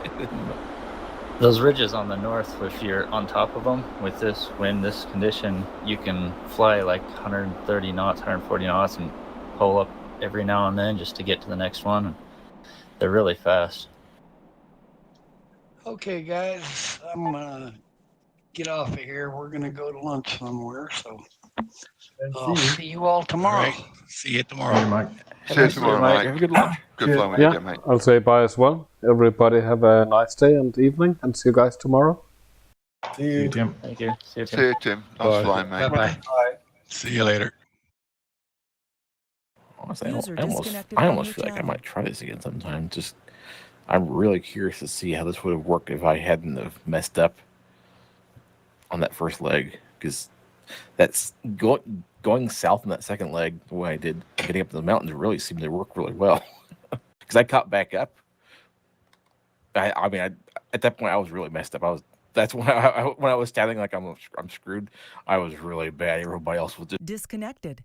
Those ridges on the north, if you're on top of them with this wind, this condition, you can fly like 130 knots, 140 knots, and pull up every now and then just to get to the next one. They're really fast. Okay, guys, I'm gonna get off of here. We're gonna go to lunch somewhere, so I'll see you all tomorrow. All right. See you tomorrow, Mike. See you tomorrow, Mike. Have a good lunch. Good fun with you, mate. I'll say bye as well. Everybody have a nice day and evening, and see you guys tomorrow. See you, Tim. Thank you. See you, Tim. See you, Tim. Nice flying, mate. Bye-bye. See you later. Honestly, User I almost disconnected feel from like your I channel. might try this again sometime. I'm really curious to see how this would have worked if I hadn't have messed up on that first leg, because that's going south in that second leg the way I did, getting up to the mountains, really seemed to work really well. Because I caught back up. I mean, at that point I was really messed up. That's when I was standing like I'm screwed. I was really bad. Everybody else was just Disconnected.